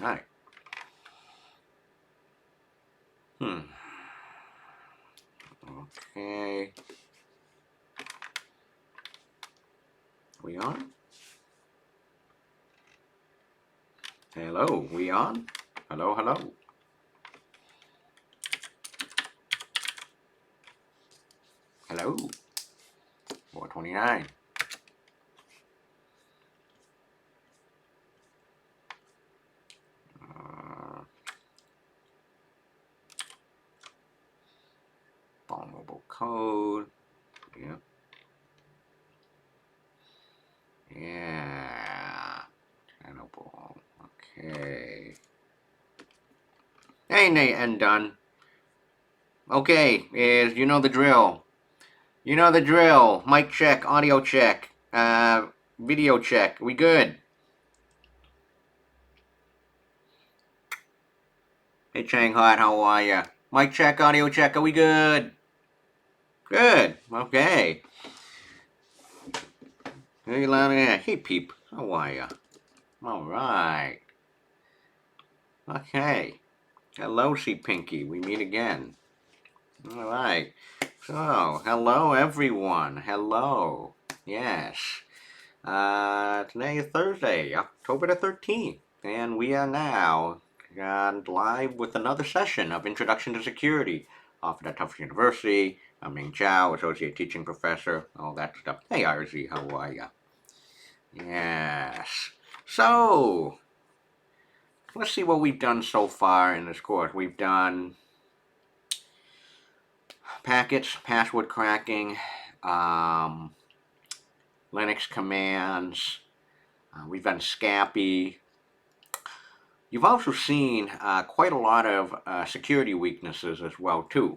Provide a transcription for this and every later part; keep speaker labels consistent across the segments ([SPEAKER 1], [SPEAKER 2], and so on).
[SPEAKER 1] Alright. Okay. We on? Hello, we on? Hello, hello. Hello. 429. Vulnerable code. Yep. Yeah. Tenable. Okay. Hey, Nate, and done. Okay, you know the drill. You know the drill. Mic check, audio check, video check. We good? Hey, Chang Hot, how are ya? Mic check, audio check. Are we good? Good. Okay. Hey, loud and hey, peep. How are ya? All right. Okay. Hello, Sea Pinky. We meet again. All right. So, hello, everyone. Hello. Yes. Today is Thursday, October the 13th, and we are now live with another session of Introduction to Security offered at Tufts University. I'm Ming Chow, Associate Teaching Professor, all that stuff. Hey, RZ, how are ya? Yes. So, let's see what we've done so far in this course. We've done packets, password cracking, Linux commands. We've done Scapy. You've also seen quite a lot of security weaknesses as well too.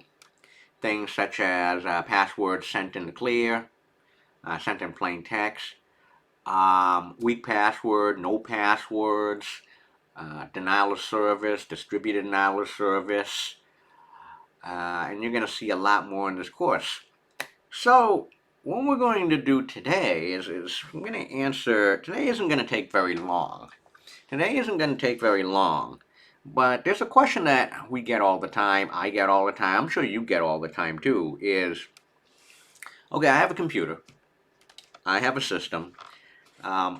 [SPEAKER 1] Things such as passwords sent in the clear, sent in plain text, weak password, no passwords, denial of service, distributed denial of service, and you're going to see a lot more in this course. So what we're going to do today is I'm going to answer, today isn't going to take very long. Today isn't going to take very long, but there's a question that we get all the time, I get all the time, I'm sure you get all the time too, is, okay, I have a computer, I have a system, is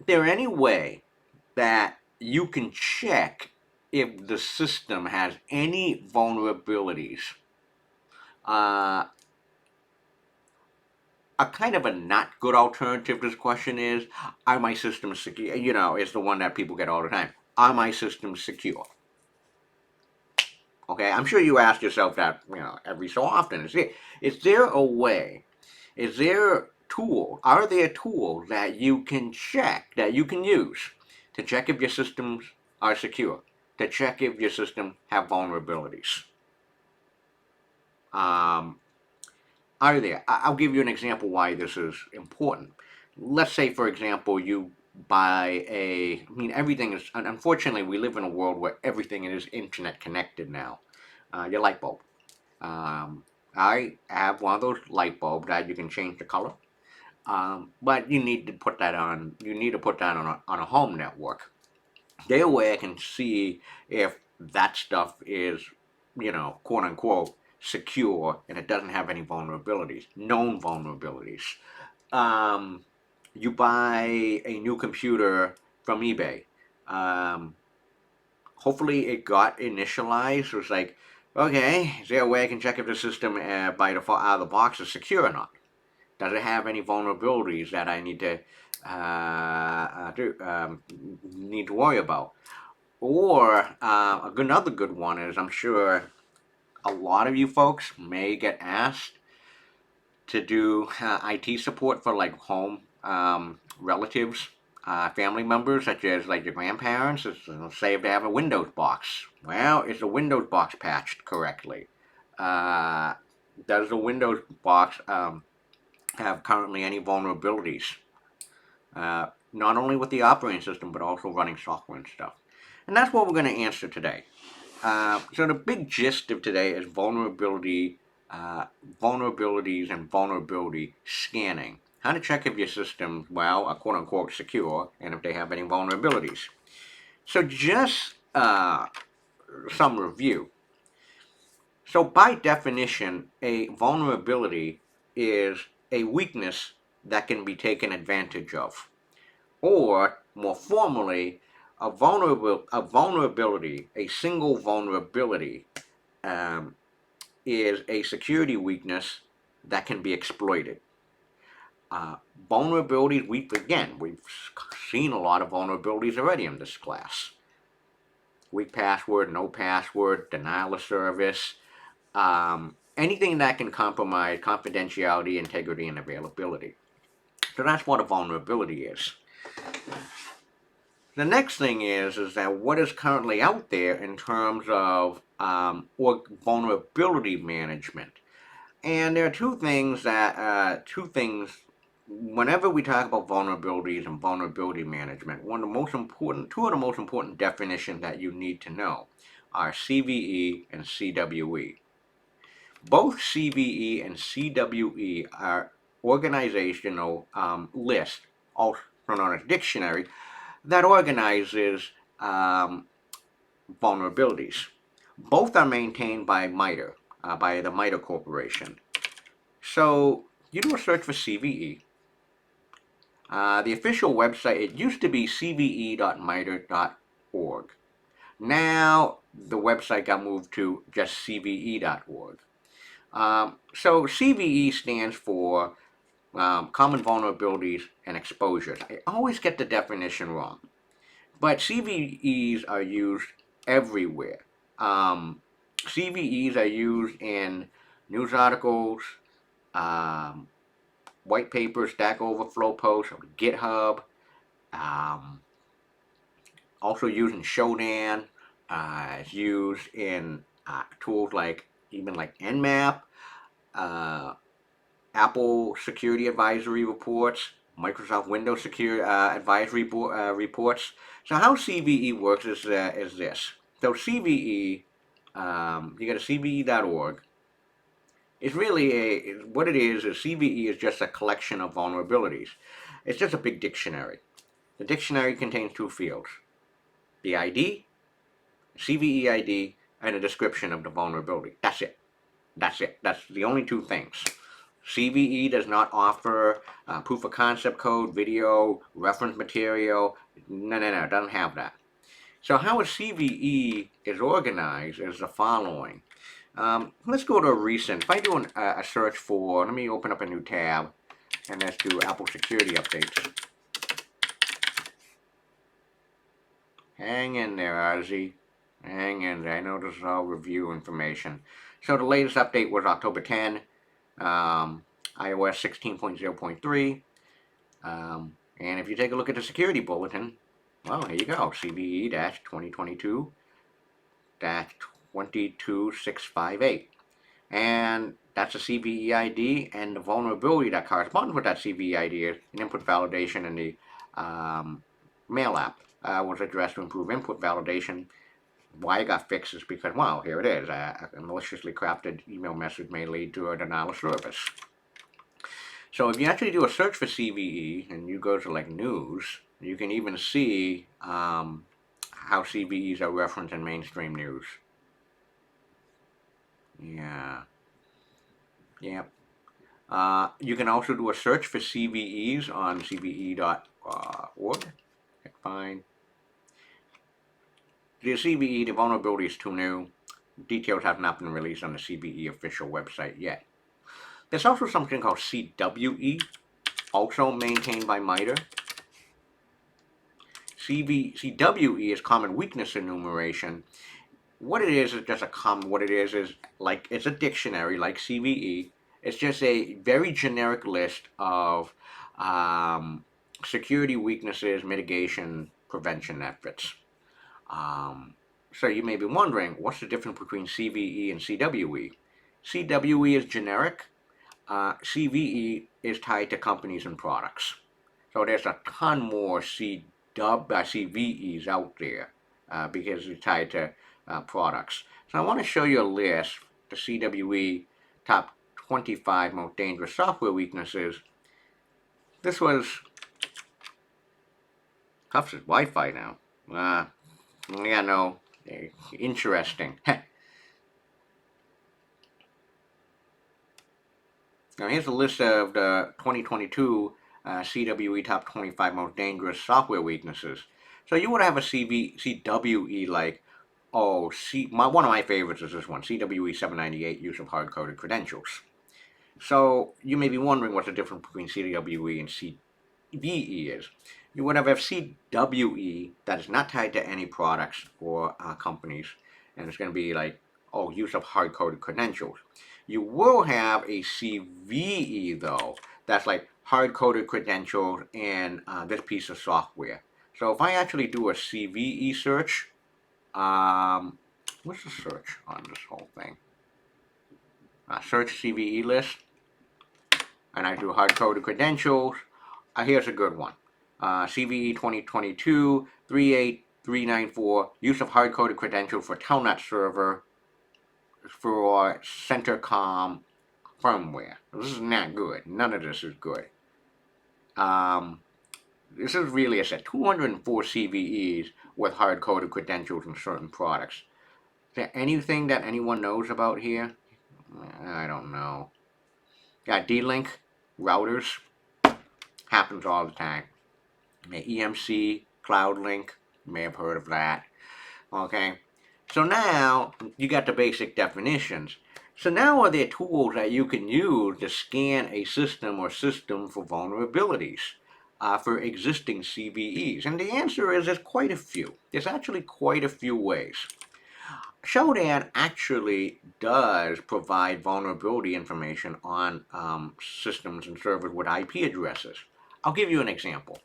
[SPEAKER 1] there any way that you can check if the system has any vulnerabilities? A kind of a not good alternative to this question is, are my systems secure? You know, it's the one that people get all the time. Are my systems secure? Okay, I'm sure you ask yourself that, you know, every so often. Is there a way, is there a tool, are there tools that you can check, that you can use to check if your systems are secure, to check if your system have vulnerabilities? Are there? I'll give you an example why this is important. Let's say, for example, you buy everything is, unfortunately, we live in a world where everything is internet connected now. Your light bulb. I have one of those light bulbs that you can change the color. But you need to put that on, on a home network. Their way I can see if that stuff is, you know, quote unquote, secure and it doesn't have any vulnerabilities, known vulnerabilities. You buy a new computer from eBay. Hopefully it got initialized. It was like, okay, is there a way I can check if the system by default out of the box is secure or not? Does it have any vulnerabilities that I need to worry about? Or another good one is, I'm sure a lot of you folks may get asked to do IT support for like home relatives, family members, such as like your grandparents. Say if they have a Windows box. Well, is the Windows box patched correctly? Does the Windows box have currently any vulnerabilities? Not only with the operating system, but also running software and stuff. And that's what we're going to answer today. So the big gist of today is vulnerabilities and vulnerability scanning. How to check if your systems, well, are quote-unquote secure, and if they have any vulnerabilities. So just some review. So by definition, a vulnerability is a weakness that can be taken advantage of. Or, more formally, a vulnerability, a single vulnerability, is a security weakness that can be exploited. Vulnerabilities, we've seen a lot of vulnerabilities already in this class. Weak password, no password, denial of service, anything that can compromise confidentiality, integrity, and availability. So that's what a vulnerability is. The next thing is that what is currently out there in terms of vulnerability management. And there are two things, whenever we talk about vulnerabilities and vulnerability management, two of the most important definitions that you need to know are Cve and Cwe. Both Cve and Cwe are organizational lists, also known as dictionary, that organizes vulnerabilities. Both are maintained by MITRE, by the MITRE Corporation. So you do a search for Cve. The official website, it used to be cve.mitre.org. Now the website got moved to just cve.org. So Cve stands for common vulnerabilities and exposures. I always get the definition wrong, but CVEs are used everywhere. CVEs are used in news articles, white papers, Stack Overflow posts, GitHub, also used in Shodan. It's used in tools like Nmap, Apple Security Advisory Reports, Microsoft Windows Security Advisory Reports. So how CVE works is this. So CVE, you go to cve.org. It's really what it is CVE is just a collection of vulnerabilities. It's just a big dictionary. The dictionary contains two fields: the ID, CVE ID, and a description of the vulnerability. That's it. That's the only two things. Cve does not offer proof of concept code, video, reference material. No, it doesn't have that. So how a Cve is organized is the following. Let's go to a recent. If I do a search for, let me open up a new tab, and let's do Apple Security Updates. Hang in there, Ozzy. Hang in there. I know this is all review information. So the latest update was October 10, iOS 16.0.3. And if you take a look at the security bulletin, well, here you go. CVE-2022-22658. And that's a CVE ID, and the vulnerability that corresponds with that CVE ID is an input validation in the mail app. Was addressed to improve input validation. Why it got fixed is because, well, here it is. A maliciously crafted email message may lead to a denial of service. So if you actually do a search for CVE and you go to like news, you can even see how CVEs are referenced in mainstream news. Yeah. Yep. You can also do a search for CVEs on cve.org. Fine. The CVE, the vulnerability is too new. Details have not been released on the CVE official website yet. There's also something called Cwe, also maintained by MITRE. Cwe is common weakness enumeration. What it is just like it's a dictionary like CVE. It's just a very generic list of security weaknesses, mitigation, prevention efforts. So you may be wondering, what's the difference between CVE and Cwe? Cwe is generic. Cve is tied to companies and products. So there's a ton more Cve's out there because it's tied to products. So I want to show you a list, the Cwe top 25 most dangerous software weaknesses. This was Tufts' Wi-Fi now. Yeah, no, interesting. Now here's a list of the 2022 CWE top 25 most dangerous software weaknesses. So you would have a CWE like, one of my favorites is this one, CWE 798, use of hard-coded credentials. So you may be wondering what the difference between CWE and Cve is. You would have CWE that is not tied to any products or companies, and it's going to be like, use of hard-coded credentials. You will have a Cve though, that's like hard-coded credentials and this piece of software. So if I actually do a Cve search, what's the search on this whole thing? Search Cve list, and I do hard-coded credentials. Here's a good one. Cve 2022 38394, use of hard-coded credentials for Telnet server for CenterCom firmware. This is not good. None of this is good. This is really, I said, 204 CVEs with hard-coded credentials in certain products. Is there anything that anyone knows about here? I don't know. Yeah, D-Link routers happens all the time. EMC, CloudLink, you may have heard of that. Okay, so now you got the basic definitions. So now are there tools that you can use to scan a system or system for vulnerabilities for existing CVEs? And the answer is there's quite a few. There's actually quite a few ways. Shodan actually does provide vulnerability information on systems and servers with IP addresses. I'll give you an example.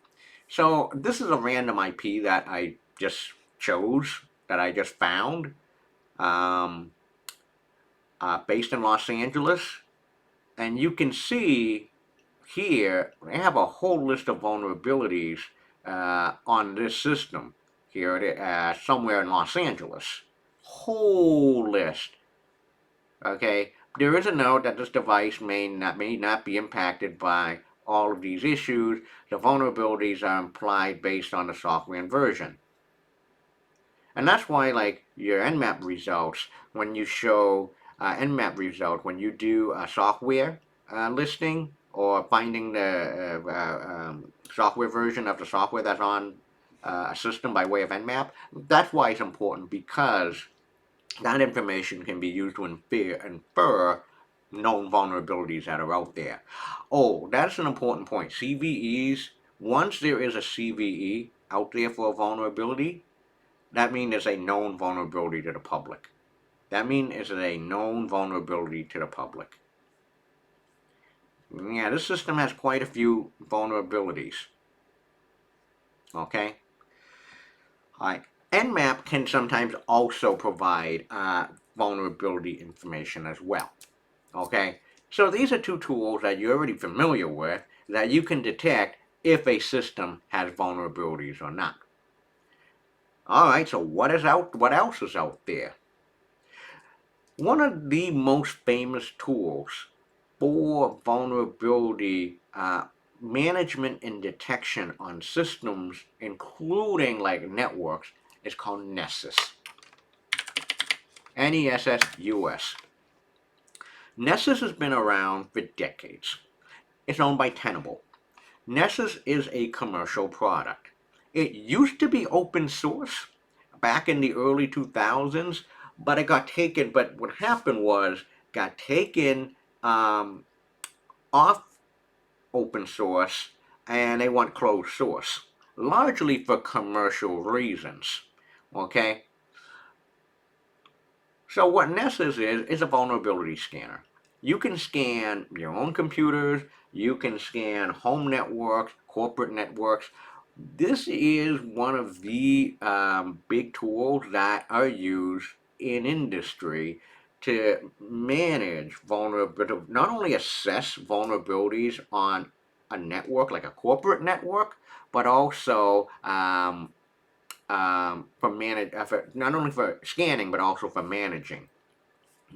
[SPEAKER 1] So this is a random IP that I just chose, that I just found, based in Los Angeles. And you can see here, they have a whole list of vulnerabilities on this system here, somewhere in Los Angeles. Whole list. Okay, there is a note that this device may not be impacted by all of these issues. The vulnerabilities are implied based on the software and version. And that's why, like, your Nmap results, when you show Nmap result, when you do a software listing or finding the software version of the software that's on a system by way of Nmap, that's why it's important, because that information can be used to infer known vulnerabilities that are out there. Oh, that's an important point. CVEs, once there is a CVE out there for a vulnerability, that means there's a known vulnerability to the public. That means it's a known vulnerability to the public. Yeah, this system has quite a few vulnerabilities. Okay? Alright. Nmap can sometimes also provide vulnerability information as well. Okay? So these are two tools that you're already familiar with that you can detect if a system has vulnerabilities or not. Alright, so what else is out there? One of the most famous tools for vulnerability management and detection on systems, including like networks, is called Nessus. Nessus. Nessus has been around for decades. It's owned by Tenable. Nessus is a commercial product. It used to be open source back in the early 2000s, but it got taken. But what happened was, got taken off open source, and they went closed source, largely for commercial reasons. Okay. So what Nessus is a vulnerability scanner. You can scan your own computers. You can scan home networks, corporate networks. This is one of the big tools that are used in industry to manage vulnerability, not only assess vulnerabilities on a network like a corporate network, but also for not only for scanning but also for managing.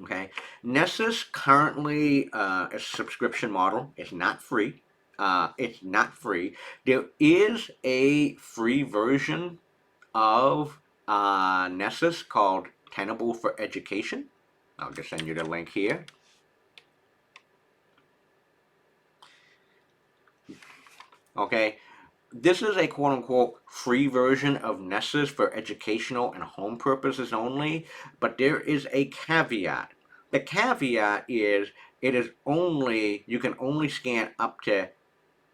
[SPEAKER 1] Okay, Nessus currently is a subscription model. It's not free. It's not free. There is a free version of Nessus called Tenable for Education. I'll just send you the link here. Okay, this is a quote-unquote free version of Nessus for educational and home purposes only, but there is a caveat. The caveat is you can only scan up to, I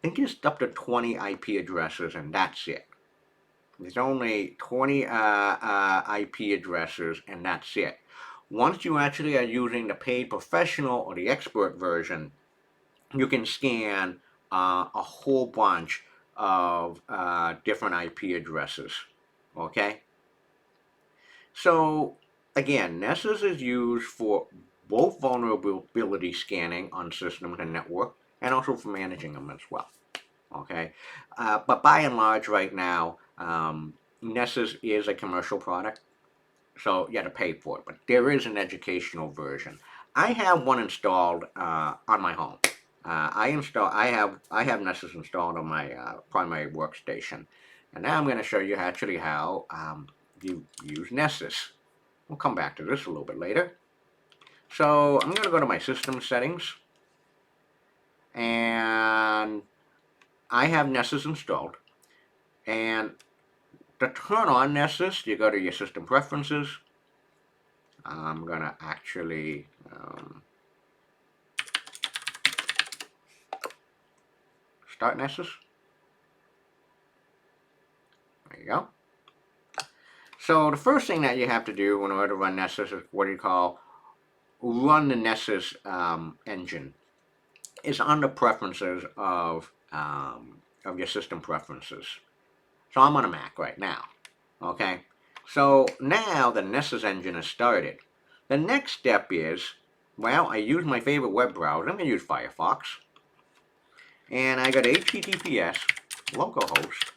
[SPEAKER 1] think it's up to 20 IP addresses, and that's it. There's only 20 IP addresses, and that's it. Once you actually are using the paid professional or the expert version, you can scan a whole bunch of different IP addresses. Okay? So, again, Nessus is used for both vulnerability scanning on systems and network, and also for managing them as well. Okay? But by and large, right now, Nessus is a commercial product, so you have to pay for it. But there is an educational version. I have one installed on my home. I have Nessus installed on my primary workstation, and now I'm going to show you actually how you use Nessus. We'll come back to this a little bit later. So I'm going to go to my system settings, and I have Nessus installed. And to turn on Nessus, you go to your system preferences. I'm going to actually start Nessus. There you go. So the first thing that you have to do in order to run Nessus is what you call run the Nessus engine. It's on the preferences of your system preferences. So I'm on a Mac right now. Okay. So now the Nessus engine is started. The next step is, well, I use my favorite web browser. I'm going to use Firefox. And I got HTTPS, localhost.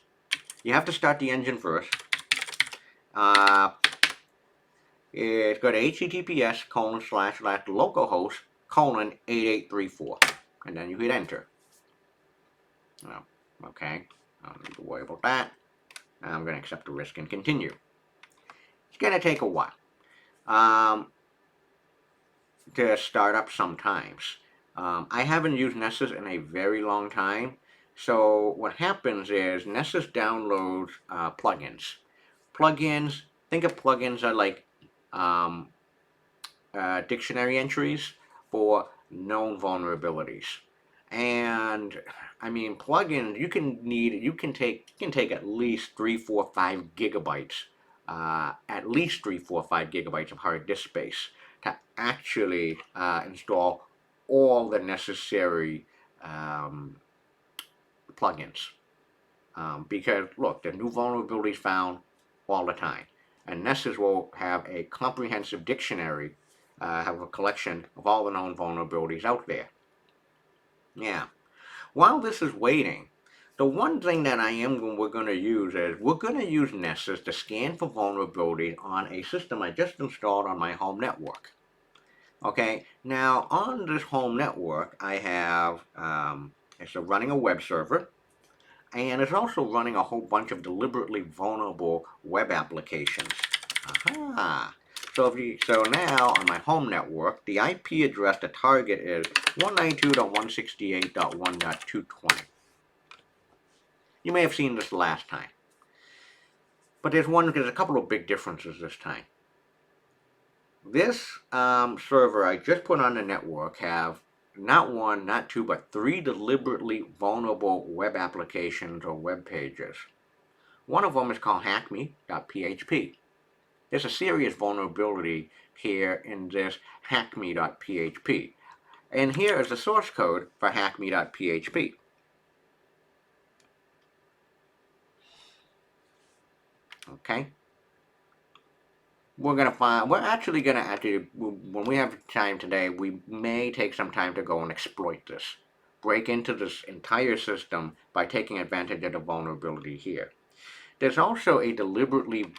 [SPEAKER 1] You have to start the engine first. It's go to https://localhost:8834, and then you hit enter. Well, okay, I don't need to worry about that. Now I'm going to accept the risk and continue. It's going to take a while to start up sometimes. I haven't used Nessus in a very long time, so what happens is Nessus downloads plugins. Plugins, think of plugins are like dictionary entries for known vulnerabilities. And I mean, plugins you can take at least 3, 4, 5 gigabytes, at least 3, 4, 5 gigabytes of hard disk space to actually install all the necessary plugins. Because look, the new vulnerabilities found all the time, and Nessus will have a comprehensive dictionary, have a collection of all the known vulnerabilities out there. Yeah. While this is waiting, the one thing that we're going to use is we're going to use Nessus to scan for vulnerabilities on a system I just installed on my home network. Okay, now on this home network I have it's running a web server, and it's also running a whole bunch of deliberately vulnerable web applications. Aha! So now on my home network, the IP address to target is 192.168.1.220. You may have seen this last time, but there's a couple of big differences this time. This server I just put on the network have not one, not two, but 3 deliberately vulnerable web applications or web pages. One of them is called hackme.php. There's a serious vulnerability here in this hackme.php. And here is the source code for hackme.php. Okay? When we have time today, we may take some time to go and exploit this. Break into this entire system by taking advantage of the vulnerability here. There's also a deliberately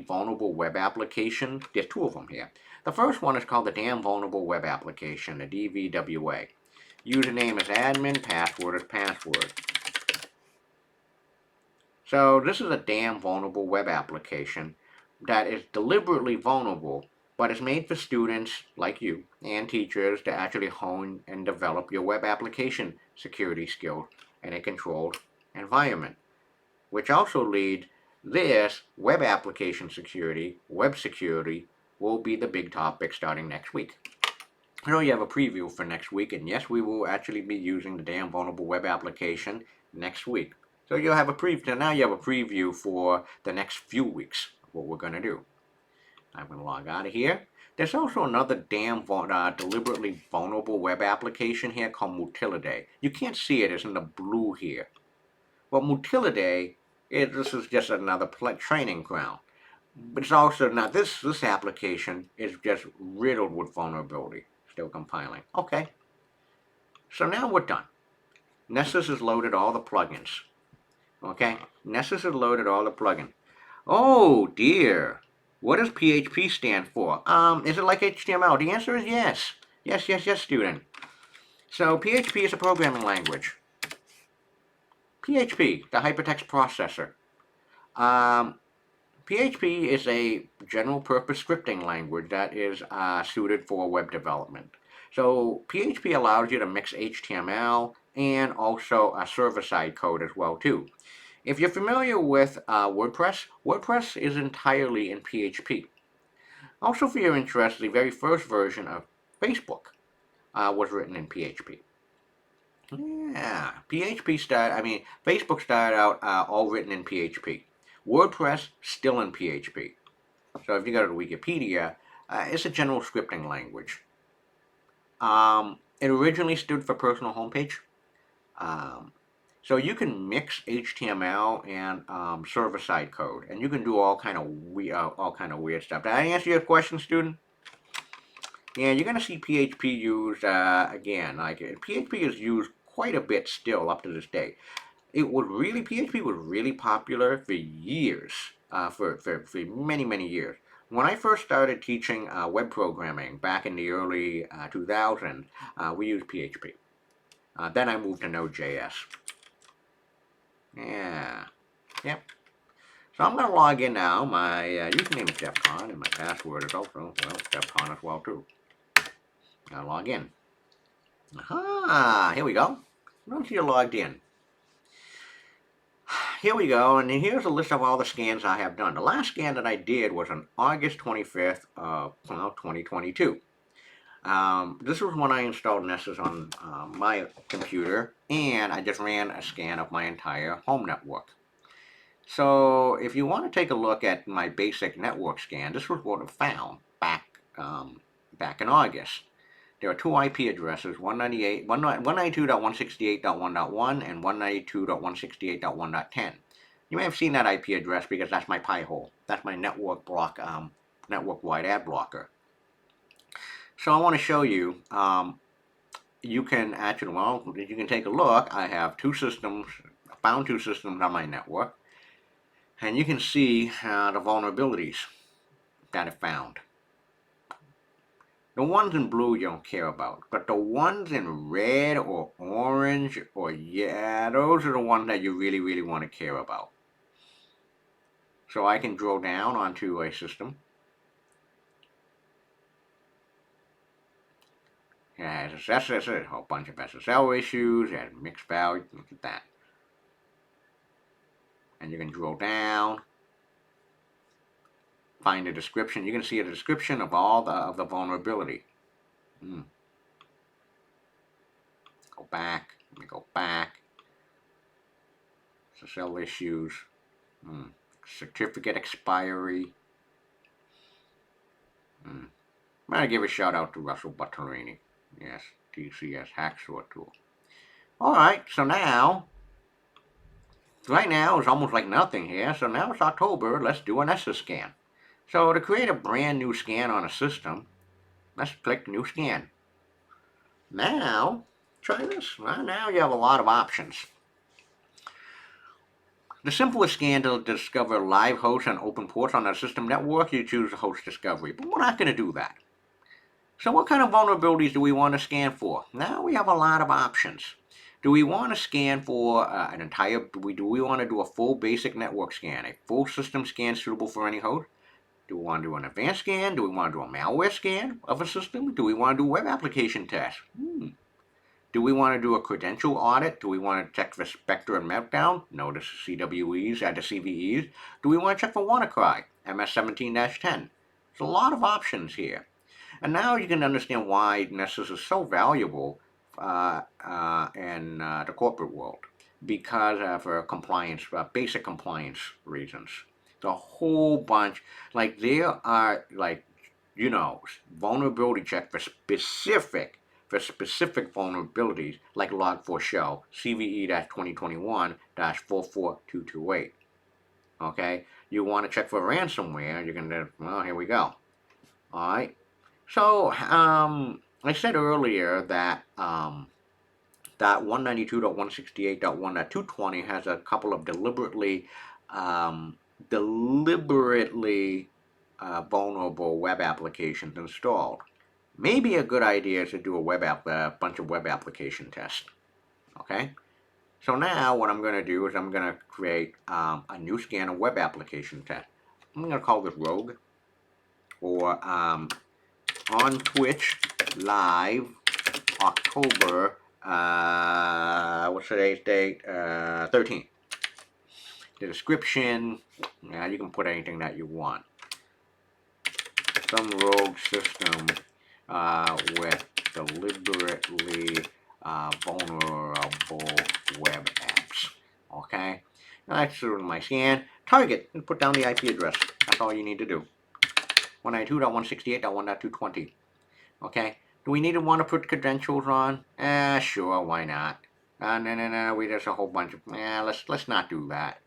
[SPEAKER 1] vulnerable web application. There's 2 of them here. The first one is called the Damn Vulnerable Web Application, the DVWA. Username is admin, password is password. So this is a damn vulnerable web application that is deliberately vulnerable, but it's made for students like you and teachers to actually hone and develop your web application security skills in a controlled environment, which also leads this web application security, web security, will be the big topic starting next week. I know you have a preview for next week, and yes, we will actually be using the damn vulnerable web application next week. So you'll have a preview. Now you have a preview for the next few weeks of what we're going to do. I'm going to log out of here. There's also another damn deliberately vulnerable web application here called Mutilidae. You can't see it, it's in the blue here. Well, Mutilidae, this is just another training ground. But it's also not, this application is just riddled with vulnerability. Still compiling. Okay. So now we're done. Nessus has loaded all the plugins. Okay? Nessus has loaded all the plugins. Oh dear. What does PHP stand for? Is it like HTML? The answer is yes. Yes, student. So PHP is a programming language. PHP, the hypertext processor. PHP is a general purpose scripting language that is suited for web development. So PHP allows you to mix HTML and also server-side code as well too. If you're familiar with WordPress, WordPress is entirely in PHP. Also for your interest, the very first version of Facebook was written in PHP. Yeah, Facebook started out all written in PHP. WordPress, still in PHP. So if you go to Wikipedia, it's a general scripting language. It originally stood for personal homepage. So you can mix HTML and server-side code, and you can do all kind of weird stuff. Did I answer your question, student? Yeah, you're going to see PHP used again. Like PHP is used quite a bit still up to this day. PHP was really popular for years, for many years. When I first started teaching web programming back in the early 2000s, we used PHP. Then I moved to Node.js. Yeah, yep. So I'm going to log in now. My username is DefCon, and my password is also, well, DefCon as well too. I'll log in. Aha, here we go. Once you're logged in. Here we go, and here's a list of all the scans I have done. The last scan that I did was on August 25th of 2022. This was when I installed Nessus on my computer, and I just ran a scan of my entire home network. So if you want to take a look at my basic network scan, this was what I found back in August. There are two IP addresses, 192.168.1.1 and 192.168.1.10. You may have seen that IP address because that's my pie hole. That's my network block, network-wide ad blocker. So I want to show you, you can actually, well, you can take a look. I have found two systems on my network, and you can see the vulnerabilities that I found. The ones in blue you don't care about, but the ones in red or orange or those are the ones that you really want to care about. So I can drill down onto a system. It has a whole bunch of SSL issues, it has mixed value, look at that. And you can drill down, find a description. You can see a description of all the vulnerability. Go back. Let me go back. SSL issues. Certificate expiry. I'm gonna give a shout out to Russell Butterini. Yes, TCS Hacksaw tool. Alright, so now, right now it's almost like nothing here. So now it's October. Let's do an Nessus scan. So to create a brand new scan on a system, let's click New Scan. Now, try this. Well, now you have a lot of options. The simplest scan to discover live hosts and open ports on a system network, you choose host discovery. But we're not going to do that. So what kind of vulnerabilities do we want to scan for? Now we have a lot of options. Do we want to scan for an entire, do we want to do a full basic network scan, a full system scan suitable for any host? Do we want to do an advanced scan? Do we want to do a malware scan of a system? Do we want to do web application tests? Do we want to do a credential audit? Do we want to check for Spectre and Meltdown? Notice CWEs, the CVEs. Do we want to check for WannaCry, MS17-10? There's a lot of options here. And now you can understand why Nessus is so valuable in the corporate world, because for compliance, basic compliance reasons. The whole bunch, like there are vulnerability check for specific vulnerabilities like log4shell CVE-2021-44228. Okay, you want to check for ransomware, you're gonna, well, here we go. All right. So I said earlier that that 192.168.1.220 has a couple of deliberately vulnerable web applications installed. Maybe a good idea is to do a bunch of web application tests. Okay. So now what I'm going to do is I'm going to create a new scan of web application test. I'm going to call this Rogue, or on Twitch live October, what's today's date? 13th. The description, you can put anything that you want. Some rogue system with deliberately vulnerable web apps. Okay, now that's sort of my scan. Target, and put down the IP address. That's all you need to do. 192.168.1.220. Okay, do we need to want to put credentials on? Sure, why not? No, we there's a whole bunch of, let's not do that.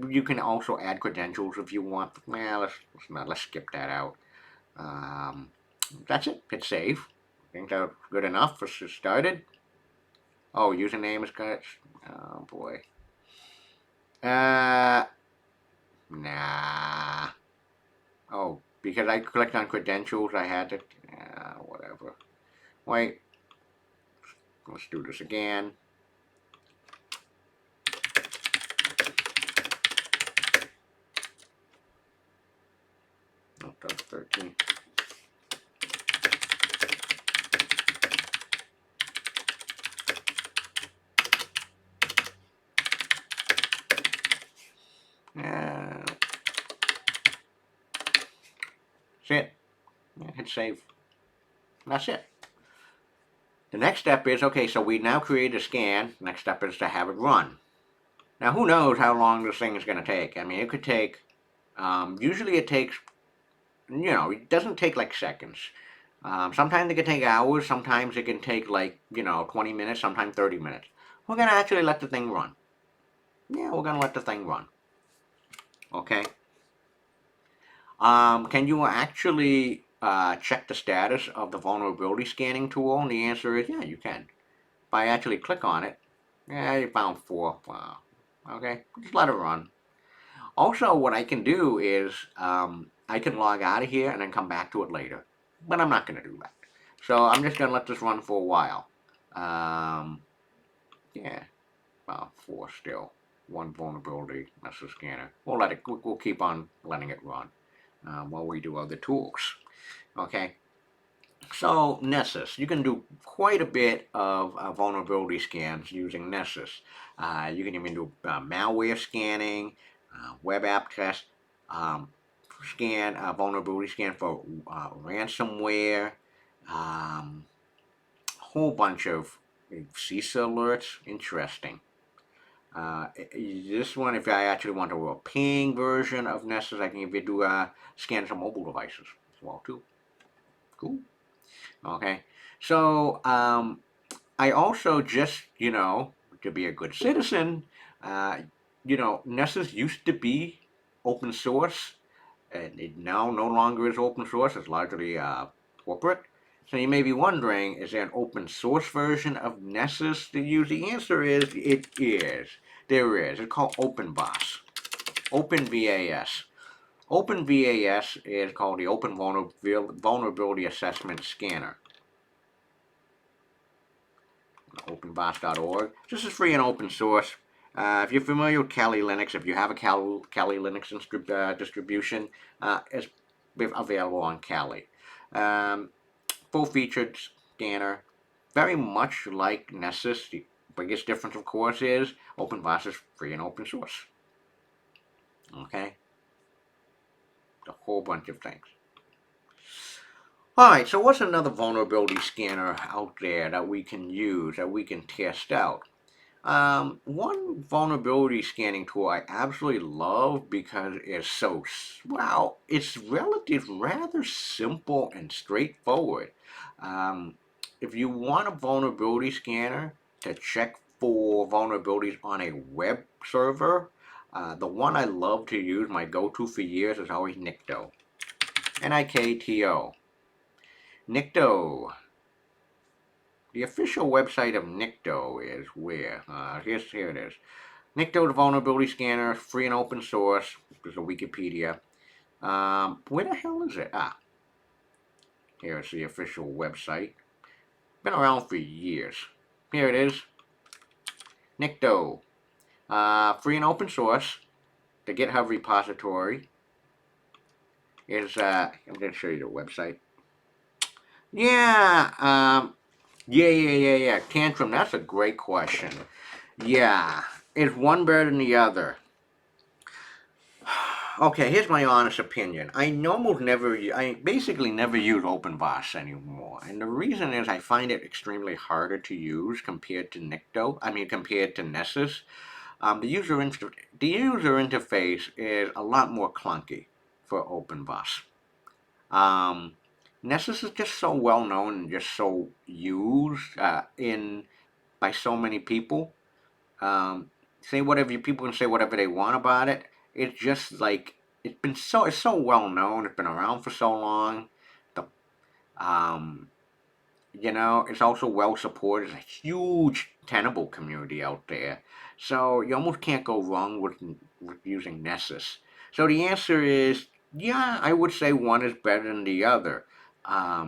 [SPEAKER 1] You can also add credentials if you want. Let's skip that out. That's it. Hit save. I think that's good enough for started. Oh, username is good. Oh boy. Nah. Oh, because I clicked on credentials, I had to. Whatever. Wait. Let's do this again. October 13. That's it. Hit save. That's it. The next step is, okay, so we now create a scan. Next step is to have it run. Now, who knows how long this thing is going to take? I mean, it could take, usually it takes, it doesn't take like seconds. Sometimes it can take hours, sometimes it can take like, 20 minutes, sometimes 30 minutes. We're going to actually let the thing run. Yeah, we're going to let the thing run. Okay. Can you actually check the status of the vulnerability scanning tool? And the answer is, yeah, you can. If I actually click on it, yeah, you found 4. Wow. Okay, just let it run. Also, what I can do is I can log out of here and then come back to it later. But I'm not going to do that. So I'm just going to let this run for a while. Yeah, well, 4 still. 1 vulnerability, that's the scanner. We'll keep on letting it run while we do other tools. Okay. So Nessus, you can do quite a bit of vulnerability scans using Nessus. You can even do malware scanning, web app test, vulnerability scan for ransomware, whole bunch of CISA alerts. Interesting. This one, if I actually want to do a ping version of Nessus, I can even do scans of mobile devices as well too. Cool. Okay, so I also just, to be a good citizen, Nessus used to be open source, and it now no longer is open source. It's largely corporate. So you may be wondering, is there an open source version of Nessus to use? The answer is, it is. There is. It's called OpenVAS. OpenVAS. OpenVAS is called the Open Vulnerability Assessment Scanner. openvos.org. This is free and open source. If you're familiar with Kali Linux, if you have a Kali Linux distribution, it's available on Kali. Full-featured scanner, very much like Nessus. The biggest difference, of course, is OpenVos is free and open source. Okay? A whole bunch of things. Alright, so what's another vulnerability scanner out there that we can use, that we can test out? One vulnerability scanning tool I absolutely love because it's so, well, it's rather simple and straightforward. If you want a vulnerability scanner to check for vulnerabilities on a web server, the one I love to use, my go-to for years, is always Nikto. Nikto. Nikto. The official website of Nikto is where? Here it is. Nikto, the vulnerability scanner, free and open source. There's a Wikipedia. Where the hell is it? Here's the official website. Been around for years. Here it is. Nikto. Free and open source. The GitHub repository is, I'm going to show you the website. Yeah, Tantrum, that's a great question. Yeah, is one better than the other? Okay, here's my honest opinion. I basically never use OpenVos anymore. And the reason is I find it extremely harder to use compared to compared to Nessus. The user interface is a lot more clunky for OpenVos. Nessus is just so well known and just so used by so many people. People can say whatever they want about it. It's just like it's so well known. It's been around for so long. It's also well supported. There's a huge Tenable community out there, so you almost can't go wrong with using Nessus. So the answer is, yeah, I would say one is better than the other. I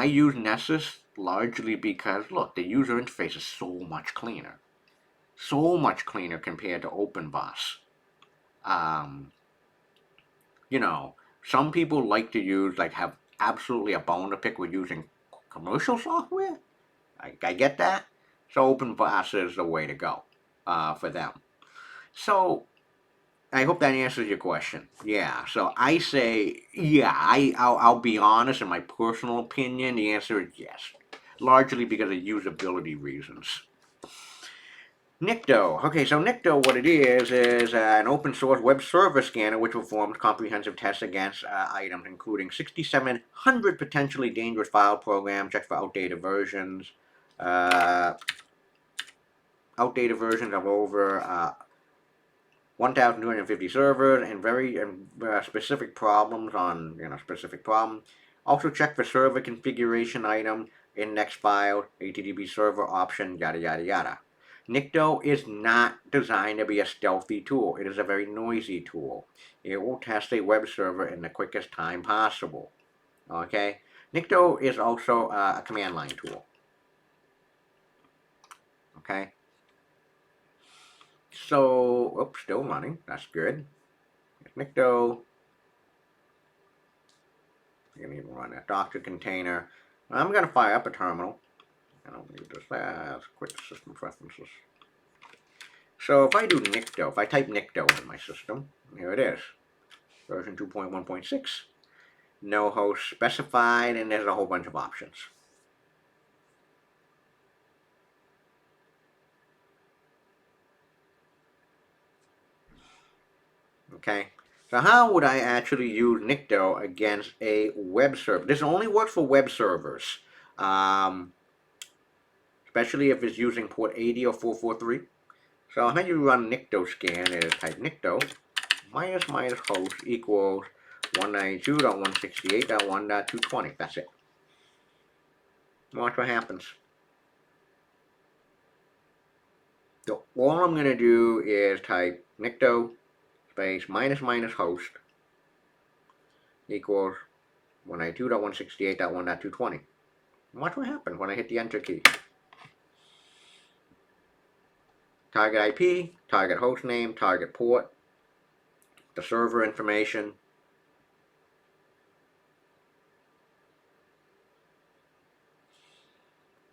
[SPEAKER 1] use Nessus largely because, look, the user interface is so much cleaner. So much cleaner compared to OpenVos. Some people like to have absolutely a bone to pick with using commercial software. I get that. So OpenVos is the way to go for them. So I hope that answers your question. Yeah, so I say, yeah, I'll be honest, in my personal opinion, the answer is yes. Largely because of usability reasons. Nikto. Okay, so Nikto, what it is an open source web server scanner which performs comprehensive tests against items, including 6,700 potentially dangerous file programs, checks for outdated versions of over 1,250 servers, and very specific problems on specific problems. Also check for server configuration item, index file, HTTP server option, yada yada yada. Nikto is not designed to be a stealthy tool. It is a very noisy tool. It will test a web server in the quickest time possible. Okay? Nikto is also a command line tool. Okay? So, oops, still running. That's good. Nikto. You can even run a Docker container. I'm going to fire up a terminal. I don't need this. Let's quit system preferences. So if I do Nikto, if I type Nikto in my system, here it is. Version 2.1.6. No host specified, and there's a whole bunch of options. Okay, so how would I actually use Nikto against a web server? This only works for web servers, especially if it's using port 80 or 443. So how you run Nikto scan is type Nikto minus host equals 192.168.1.220. That's it. Watch what happens. So all I'm going to do is type Nikto space minus host equals 192.168.1.220. Watch what happens when I hit the enter key. Target IP, target host name, target port, the server information.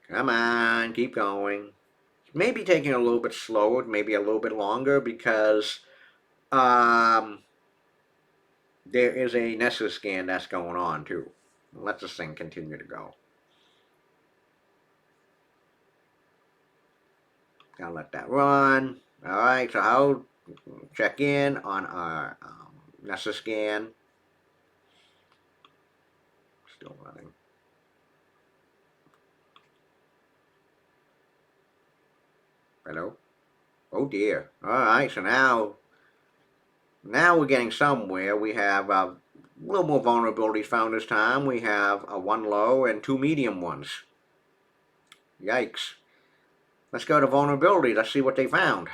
[SPEAKER 1] Come on, keep going. Maybe taking a little bit slower, maybe a little bit longer, because there is a Nessus scan that's going on too. Let this thing continue to go. Gotta let that run. All right, so I'll check in on our Nessus scan. Still running. Hello? Oh dear. All right, so now we're getting somewhere. We have a little more vulnerabilities found this time. We have one low and 2 medium ones. Yikes. Let's go to vulnerabilities. Let's see what they found.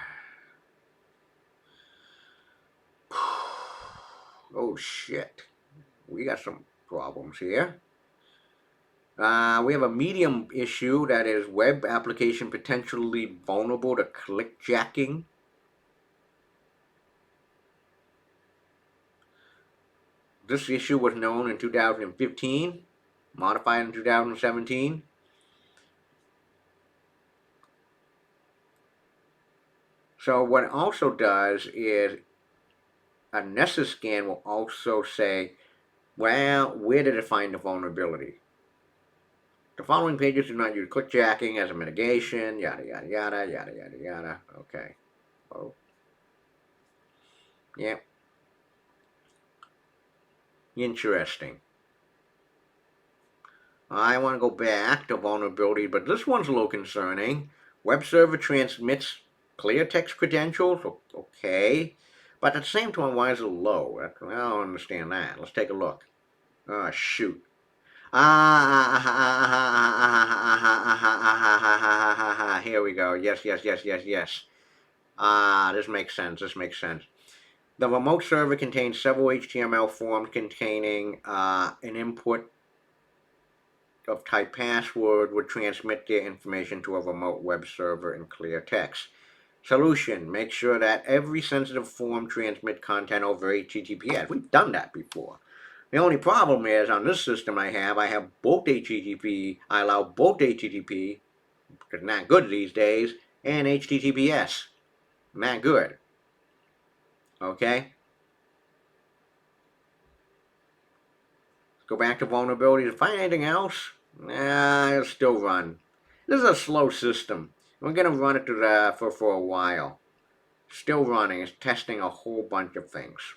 [SPEAKER 1] Oh shit. We got some problems here. We have a medium issue that is web application potentially vulnerable to clickjacking. This issue was known in 2015, modified in 2017. So what it also does is a Nessus scan will also say, well, where did it find the vulnerability? The following pages do not use clickjacking as a mitigation, yada, yada, yada, yada, yada, yada. Okay. Oh. Yep. Interesting. I want to go back to vulnerability, but this one's a little concerning. Web server transmits clear text credentials, okay. But at the same time, why is it low? I don't understand that. Let's take a look. Oh, shoot. Here we go. Yes, yes, yes, yes, yes. This makes sense. This makes sense. The remote server contains several HTML forms containing an input of type password would transmit their information to a remote web server in clear text. Solution: make sure that every sensitive form transmit content over HTTPS. We've done that before. The only problem is on this system I have both HTTP, I allow both HTTP, because not good these days, and HTTPS. Not good. Okay? Go back to vulnerabilities. Find anything else? Nah, it'll still run. This is a slow system. We're gonna run it for a while. Still running. It's testing a whole bunch of things.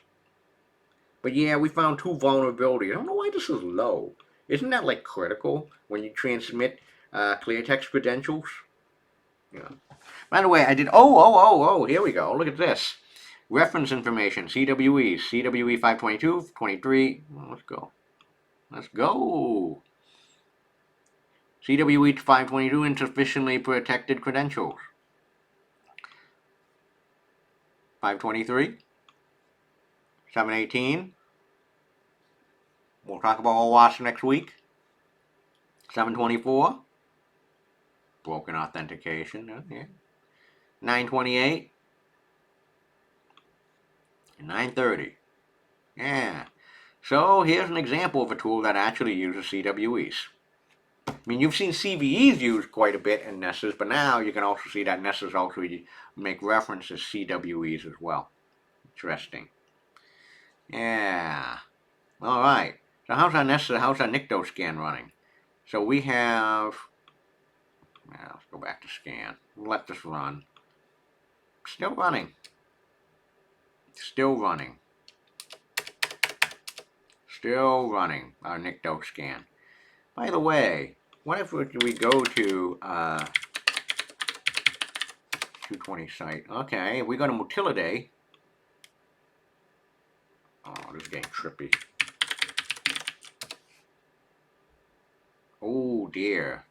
[SPEAKER 1] But yeah, we found 2 vulnerabilities. I don't know why this is low. Isn't that like critical when you transmit clear text credentials? Yeah. By the way, I did. Oh! Here we go. Look at this. Reference information. CWE. CWE 522, 23. Let's go. Let's go. Cwe 522 insufficiently protected credentials. 523. 718. We'll talk about OWASP next week. 724. Broken authentication. Yeah. 928. And 930. Yeah. So here's an example of a tool that actually uses CWEs. I mean, you've seen CVEs used quite a bit in Nessus, but now you can also see that Nessus also make references to CWEs as well. Interesting. Yeah. All right. So how's our Nikto scan running? So we have. Let's go back to scan. Let this run. Still running. Still running. Still running our Nikto scan. By the way, what if we go to 220 site? Okay, we go to Motilidae. Oh, this is getting trippy. Oh dear.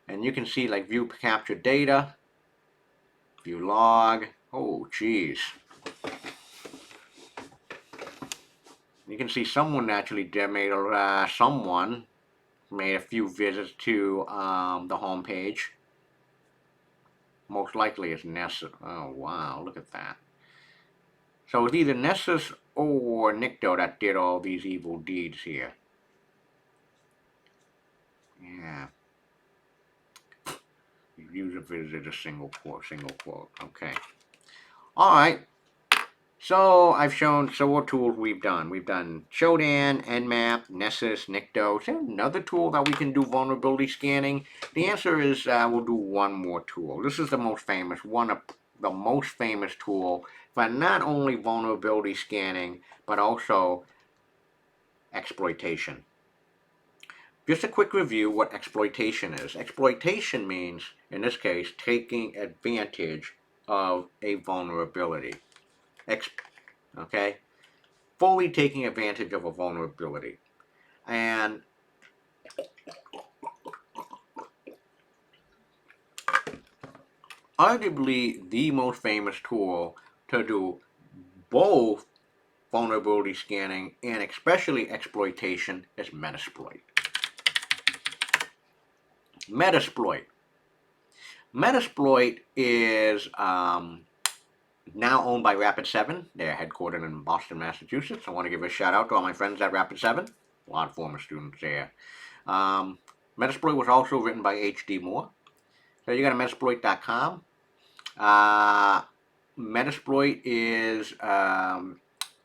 [SPEAKER 1] And you can see like view capture data, view log. Oh geez. You can see someone actually made someone made a few visits to the home page. Most likely it's Nessus. Oh wow, look at that. So it's either Nessus or Nikto that did all these evil deeds here. Yeah. User visited a single quote. Okay. All right. So I've shown, so what tools we've done. We've done Shodan, Nmap, Nessus, Nikto. Is there another tool that we can do vulnerability scanning? The answer is we'll do one more tool. This is the most famous, one of the most famous tool for not only vulnerability scanning, but also exploitation. Just a quick review what exploitation is. Exploitation means, in this case, taking advantage of a vulnerability. Okay? Fully taking advantage of a vulnerability. And arguably the most famous tool to do both vulnerability scanning and especially exploitation is Metasploit. Metasploit is now owned by Rapid7. They're headquartered in Boston, Massachusetts. I want to give a shout out to all my friends at Rapid7. A lot of former students there. Metasploit was also written by H.D. Moore. So you got a Metasploit.com. Metasploit is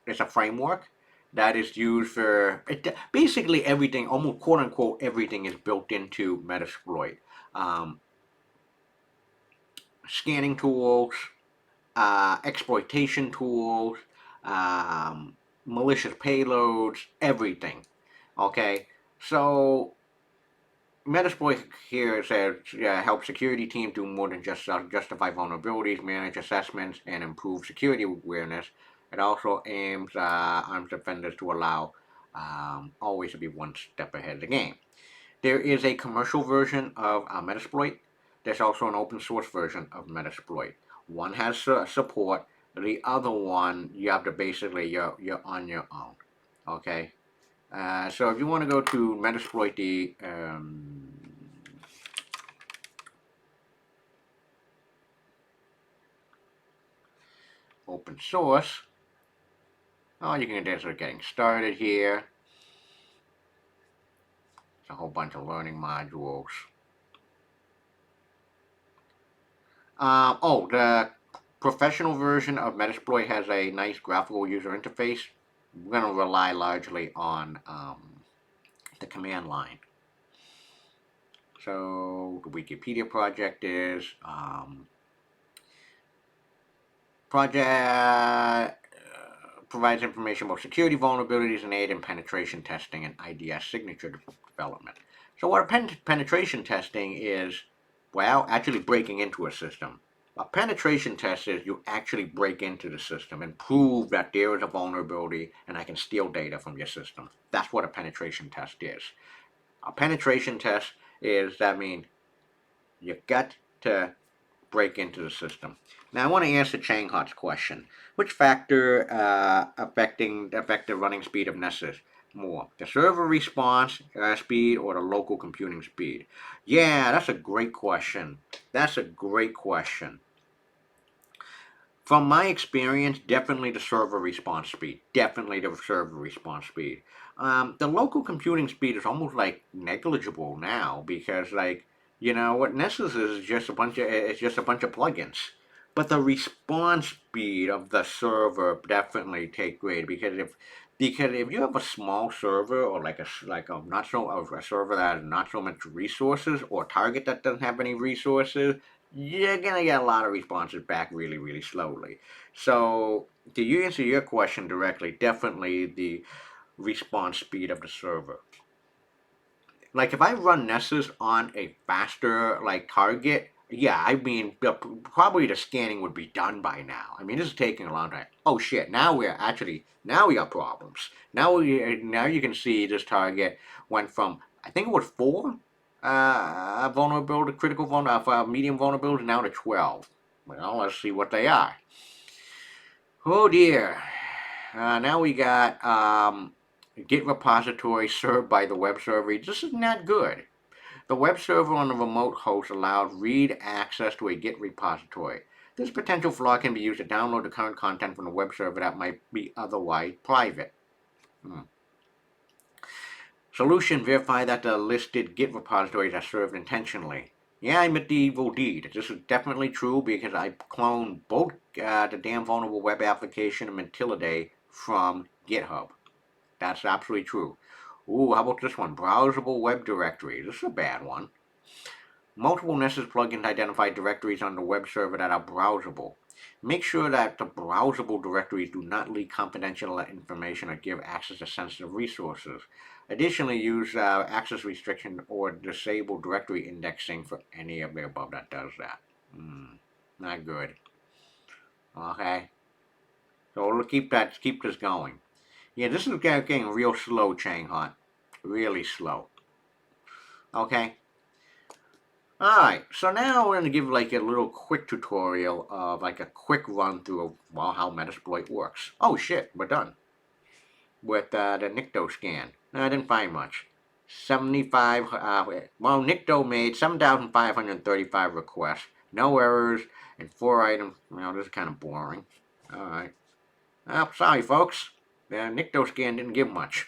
[SPEAKER 1] it's a framework that is used for basically everything, almost quote unquote everything is built into Metasploit. Scanning tools, exploitation tools, malicious payloads, everything. Okay, so Metasploit here says help security teams do more than just justify vulnerabilities, manage assessments, and improve security awareness. It also aims arms defenders to allow always to be one step ahead of the game. There is a commercial version of Metasploit. There's also an open source version of Metasploit. One has support. The other one, you have to basically, you're on your own. Okay? So if you want to go to Metasploit, the open source, you can get start getting started here. It's a whole bunch of learning modules. The professional version of Metasploit has a nice graphical user interface. We're going to rely largely on the command line. So the Wikipedia project is project provides information about security vulnerabilities and aid in penetration testing and IDS signature development. So what penetration testing is, well, actually breaking into a system. A penetration test is you actually break into the system and prove that there is a vulnerability and I can steal data from your system. That's what a penetration test is. A penetration test is, that means you got to break into the system. Now I want to answer Chang Hot's question. Which factor affected running speed of Nessus more? The server response speed or the local computing speed? Yeah, that's a great question. From my experience, definitely the server response speed. The local computing speed is almost like negligible now because, like, what Nessus is just a bunch of plugins. But the response speed of the server definitely take great because if you have a small server or a server that has not so much resources or a target that doesn't have any resources, you're gonna get a lot of responses back really, really slowly. So to answer your question directly, definitely the response speed of the server. Like if I run Nessus on a faster target, yeah, I mean probably the scanning would be done by now. I mean this is taking a long time. Oh shit! Now we got problems. Now you can see this target went from, I think it was 4 medium vulnerability now to 12. Well, let's see what they are. Oh dear. Now we got Git repository served by the web server. This is not good. The web server on the remote host allowed read access to a Git repository. This potential flaw can be used to download the current content from the web server that might be otherwise private. Solution: verify that the listed Git repositories are served intentionally. Yeah, I admit the evil deed. This is definitely true because I cloned both the damn vulnerable web application and Matilda from GitHub. That's absolutely true. Ooh, how about this one? Browsable web directory. This is a bad one. Multiple Nessus plugins identify directories on the web server that are browsable. Make sure that the browsable directories do not leak confidential information or give access to sensitive resources. Additionally, use access restriction or disable directory indexing for any of the above that does that. Not good. Okay. So we'll keep this going. Yeah, this is getting real slow, Chang Hot. Really slow. Okay. Alright, so now we're going to give like a little quick tutorial of like a quick run through of how Metasploit works. Oh shit, we're done. With the Nicto scan. No, I didn't find much. 75, Nicto made 7,535 requests. No errors, and 4 items. Well, this is kind of boring. Alright. Well, sorry folks. The Nicto scan didn't give much.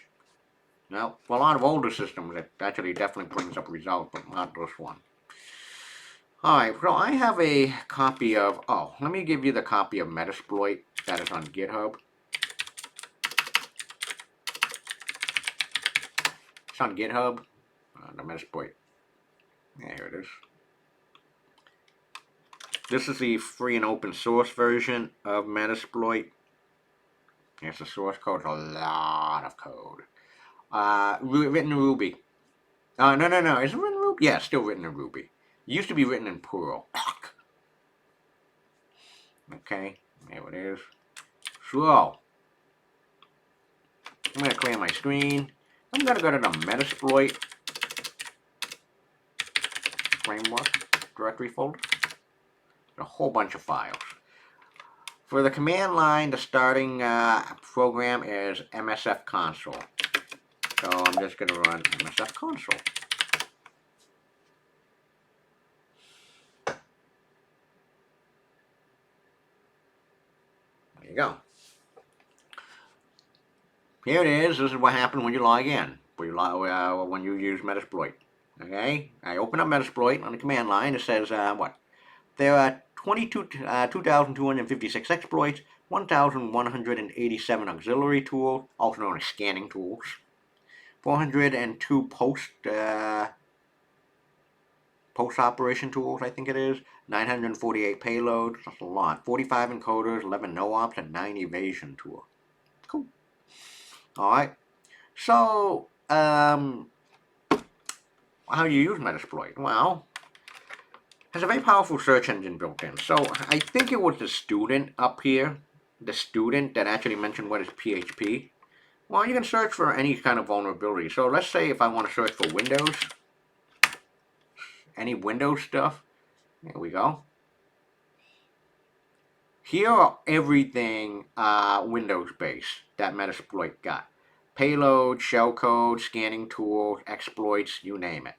[SPEAKER 1] Well, for a lot of older systems, it actually definitely brings up results, but not this one. Alright, so I have a copy of, let me give you the copy of Metasploit that is on GitHub. It's on GitHub, the Metasploit. Yeah, here it is. This is the free and open source version of Metasploit. Here's the source code, a lot of code. Written in Ruby. No, is it written in Ruby? Yeah, it's still written in Ruby. It used to be written in Perl. Okay, there it is. So, I'm going to clear my screen. I'm going to go to the Metasploit framework directory folder. A whole bunch of files. For the command line, the starting program is MSF console. So I'm just going to run MSF console. There you go. Here it is. This is what happens when you log in. When you use Metasploit. Okay? I open up Metasploit on the command line. It says, there are 2,256 exploits, 1,187 auxiliary tools, also known as scanning tools, 402 post-operation tools, I think it is, 948 payloads, that's a lot, 45 encoders, 11 no-ops, and 9 evasion tools. Cool. Alright, so, how do you use Metasploit? Well, has a very powerful search engine built in. So I think it was the student up here, the student that actually mentioned what is PHP. Well, you can search for any kind of vulnerability. So let's say if I want to search for Windows, any Windows stuff, here we go. Here are everything Windows-based that Metasploit got. Payload, shellcode, scanning tools, exploits, you name it.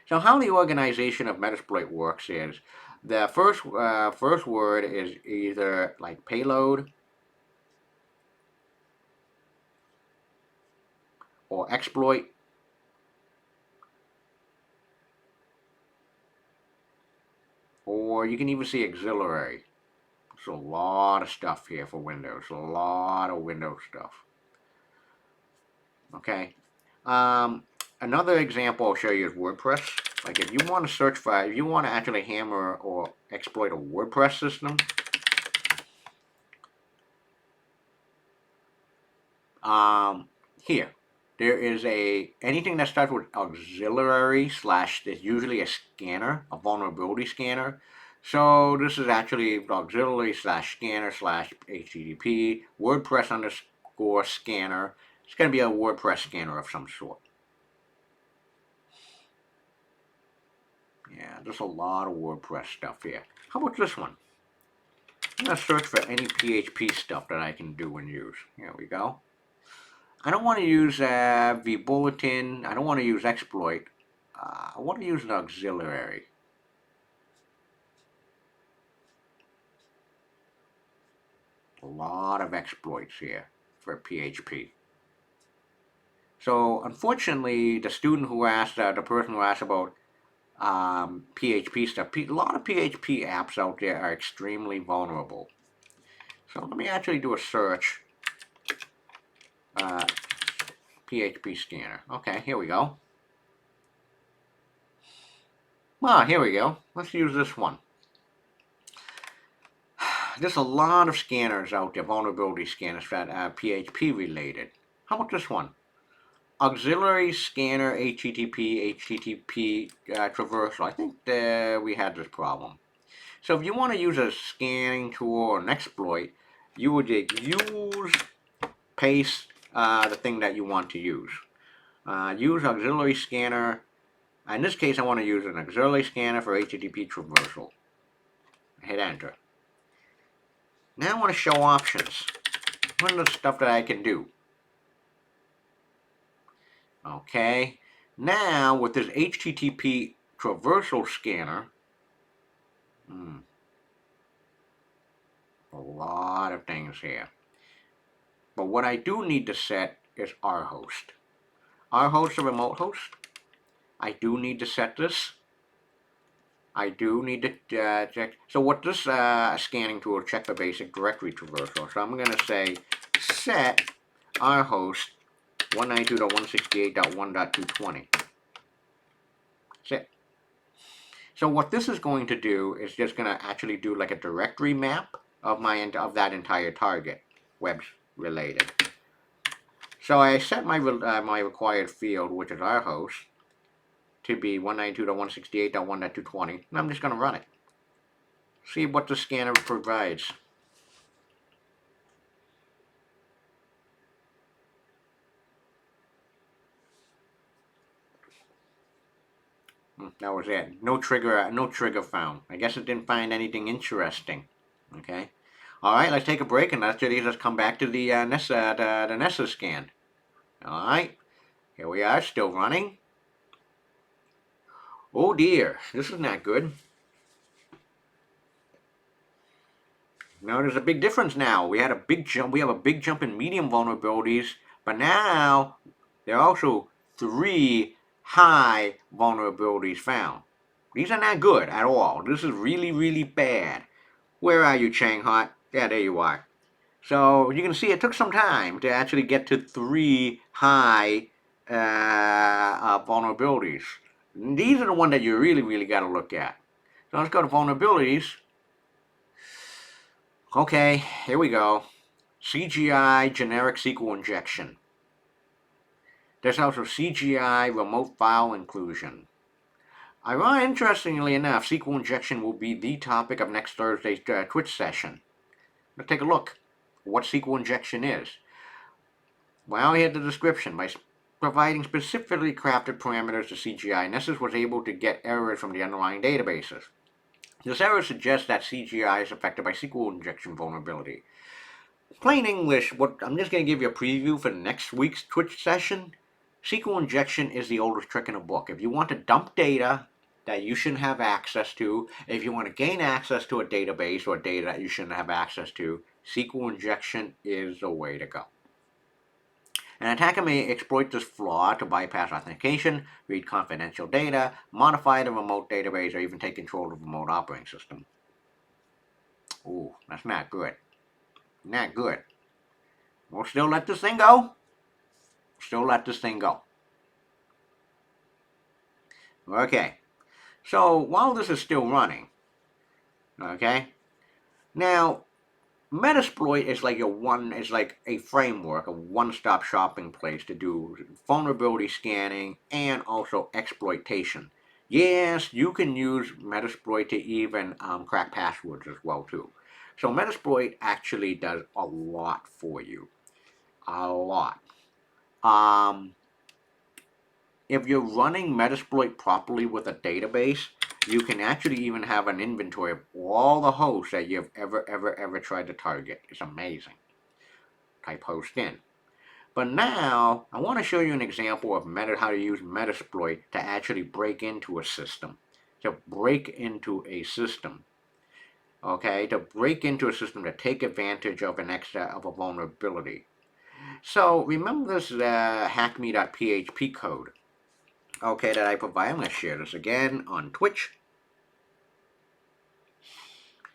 [SPEAKER 1] So how the organization of Metasploit works is the first word is either like payload or exploit or you can even see auxiliary. There's a lot of stuff here for Windows, a lot of Windows stuff. Okay. Another example I'll show you is WordPress. Like if you want to search for, if you want to actually hammer or exploit a WordPress system, here, there is anything that starts with auxiliary slash, there's usually a scanner, a vulnerability scanner. So this is actually auxiliary slash scanner slash HTTP, WordPress underscore scanner. It's going to be a WordPress scanner of some sort. Yeah, there's a lot of WordPress stuff here. How about this one? I'm going to search for any PHP stuff that I can do and use. Here we go. I don't want to use vBulletin. I don't want to use exploit. I want to use an auxiliary. A lot of exploits here for PHP. So unfortunately, the student who asked, the person who asked about PHP stuff, a lot of PHP apps out there are extremely vulnerable. So let me actually do a search. PHP scanner. Okay, here we go. Here we go. Let's use this one. There's a lot of scanners out there, vulnerability scanners that are PHP related. How about this one? Auxiliary scanner HTTP traversal. I think we had this problem. So if you want to use a scanning tool or an exploit, you would use, paste the thing that you want to use. Use auxiliary scanner. In this case, I want to use an auxiliary scanner for HTTP traversal. Hit enter. Now I want to show options. What are the stuff that I can do? Okay. Now with this HTTP traversal scanner, a lot of things here. But what I do need to set is rhost. Rhost a remote host. I do need to set this. I do need to check. So what this scanning tool check the basic directory traversal. So I'm going to say set rhost 192.168.1.220. That's it. So what this is going to do is just going to actually do like a directory map of that entire target, web related. So I set my required field, which is rhost, to be 192.168.1.220, and I'm just going to run it. See what the scanner provides. That was it. No trigger found. I guess it didn't find anything interesting. Okay. All right, let's take a break and let's come back to the Nessa scan. All right. Here we are, still running. Oh dear, this is not good. Now there's a big difference now. We had a big jump. We have a big jump in medium vulnerabilities, but now there are also 3 high vulnerabilities found. These are not good at all. This is really, really bad. Where are you, Changhot? Yeah, there you are. So you can see it took some time to actually get to 3 high vulnerabilities. These are the ones that you really, really got to look at. So let's go to vulnerabilities. Okay, here we go. Cgi Generic Sql Injection. There's also Cgi Remote File Inclusion. Interestingly enough, SQL injection will be the topic of next Thursday's Twitch session. Let's take a look at what SQL injection is. Well, here's the description. By providing specifically crafted parameters to CGI, Nessus was able to get errors from the underlying databases. This error suggests that CGI is affected by SQL injection vulnerability. Plain English, I'm just going to give you a preview for next week's Twitch session. SQL injection is the oldest trick in the book. If you want to dump data that you shouldn't have access to, if you want to gain access to a database or data that you shouldn't have access to, SQL injection is the way to go. An attacker may exploit this flaw to bypass authentication, read confidential data, modify the remote database, or even take control of the remote operating system. Ooh, that's not good. Not good. We'll still let this thing go. Okay. So while this is still running, okay, now Metasploit is like a framework, a one-stop shopping place to do vulnerability scanning and also exploitation. Yes, you can use Metasploit to even crack passwords as well too. So Metasploit actually does a lot for you, a lot. If you're running Metasploit properly with a database, you can actually even have an inventory of all the hosts that you've ever tried to target. It's amazing. Type host in. But now, I want to show you an example of how to use Metasploit to actually break into a system. To break into a system. Okay, to break into a system to take advantage of of a vulnerability. So remember this hackme.php code, okay, that I provide. I'm going to share this again on Twitch.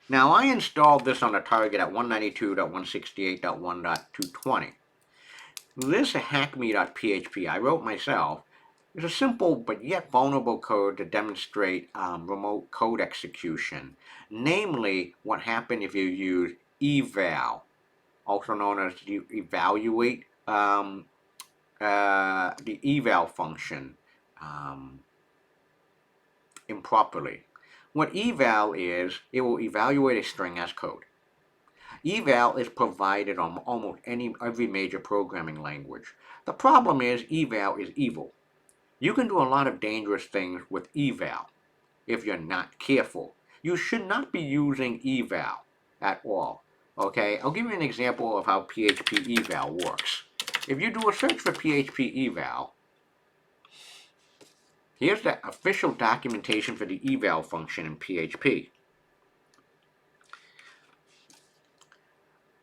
[SPEAKER 1] Now I installed this on the target at 192.168.1.220. This hackme.php I wrote myself is a simple but yet vulnerable code to demonstrate remote code execution. Namely, what happened if you use eval, also known as you evaluate the eval function improperly. What eval is, it will evaluate a string as code. Eval is provided on almost every major programming language. The problem is eval is evil. You can do a lot of dangerous things with eval if you're not careful. You should not be using eval at all. Okay, I'll give you an example of how PHP eval works. If you do a search for PHP eval, here's the official documentation for the eval function in PHP.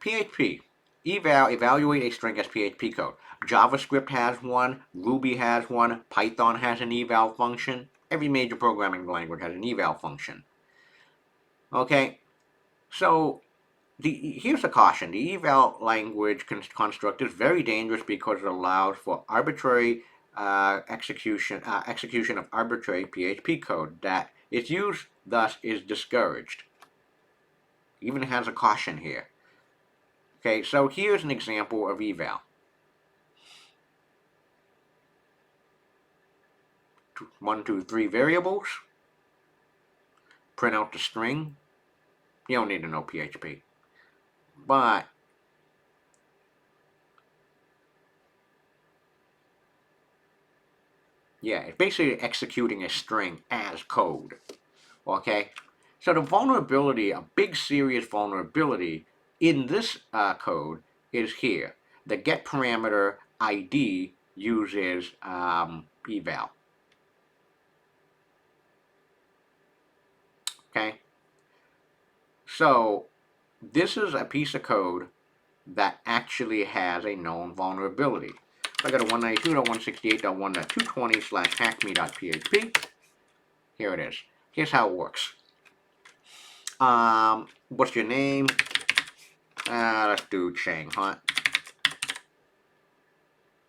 [SPEAKER 1] PHP, evaluate a string as PHP code. JavaScript has one, Ruby has one, Python has an eval function. Every major programming language has an eval function. Okay, so here's a caution. The eval language construct is very dangerous because it allows for arbitrary execution of arbitrary PHP code. That its use thus is discouraged. Even has a caution here. Okay, so here's an example of eval. 1, 2, 3 variables. Print out the string. You don't need to know PHP. But yeah, it's basically executing a string as code. Okay? So the vulnerability, a big serious vulnerability in this code is here. The get parameter ID uses eval. Okay? So this is a piece of code that actually has a known vulnerability. I go to 192.168.1.220/hackme.php. Here it is. Here's how it works. What's your name? Let's do Chang Hunt.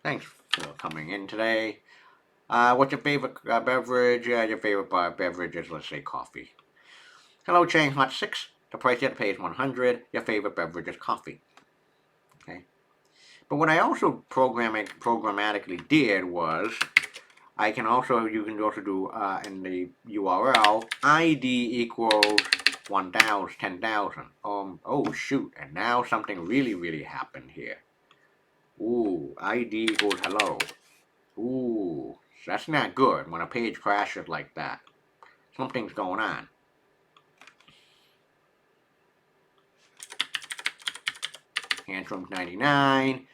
[SPEAKER 1] Thanks for coming in today. What's your favorite beverage? Your favorite beverage is, let's say, coffee. Hello, Chang Hunt 6. The price you have to pay is 100. Your favorite beverage is coffee. Okay. But what I also programmatically did was, you can also do in the URL ID equals 1,000, 10,000. Oh shoot! And now something really happened here. Ooh, ID equals hello. Ooh, that's not good when a page crashes like that. Something's going on. Tantrums 99.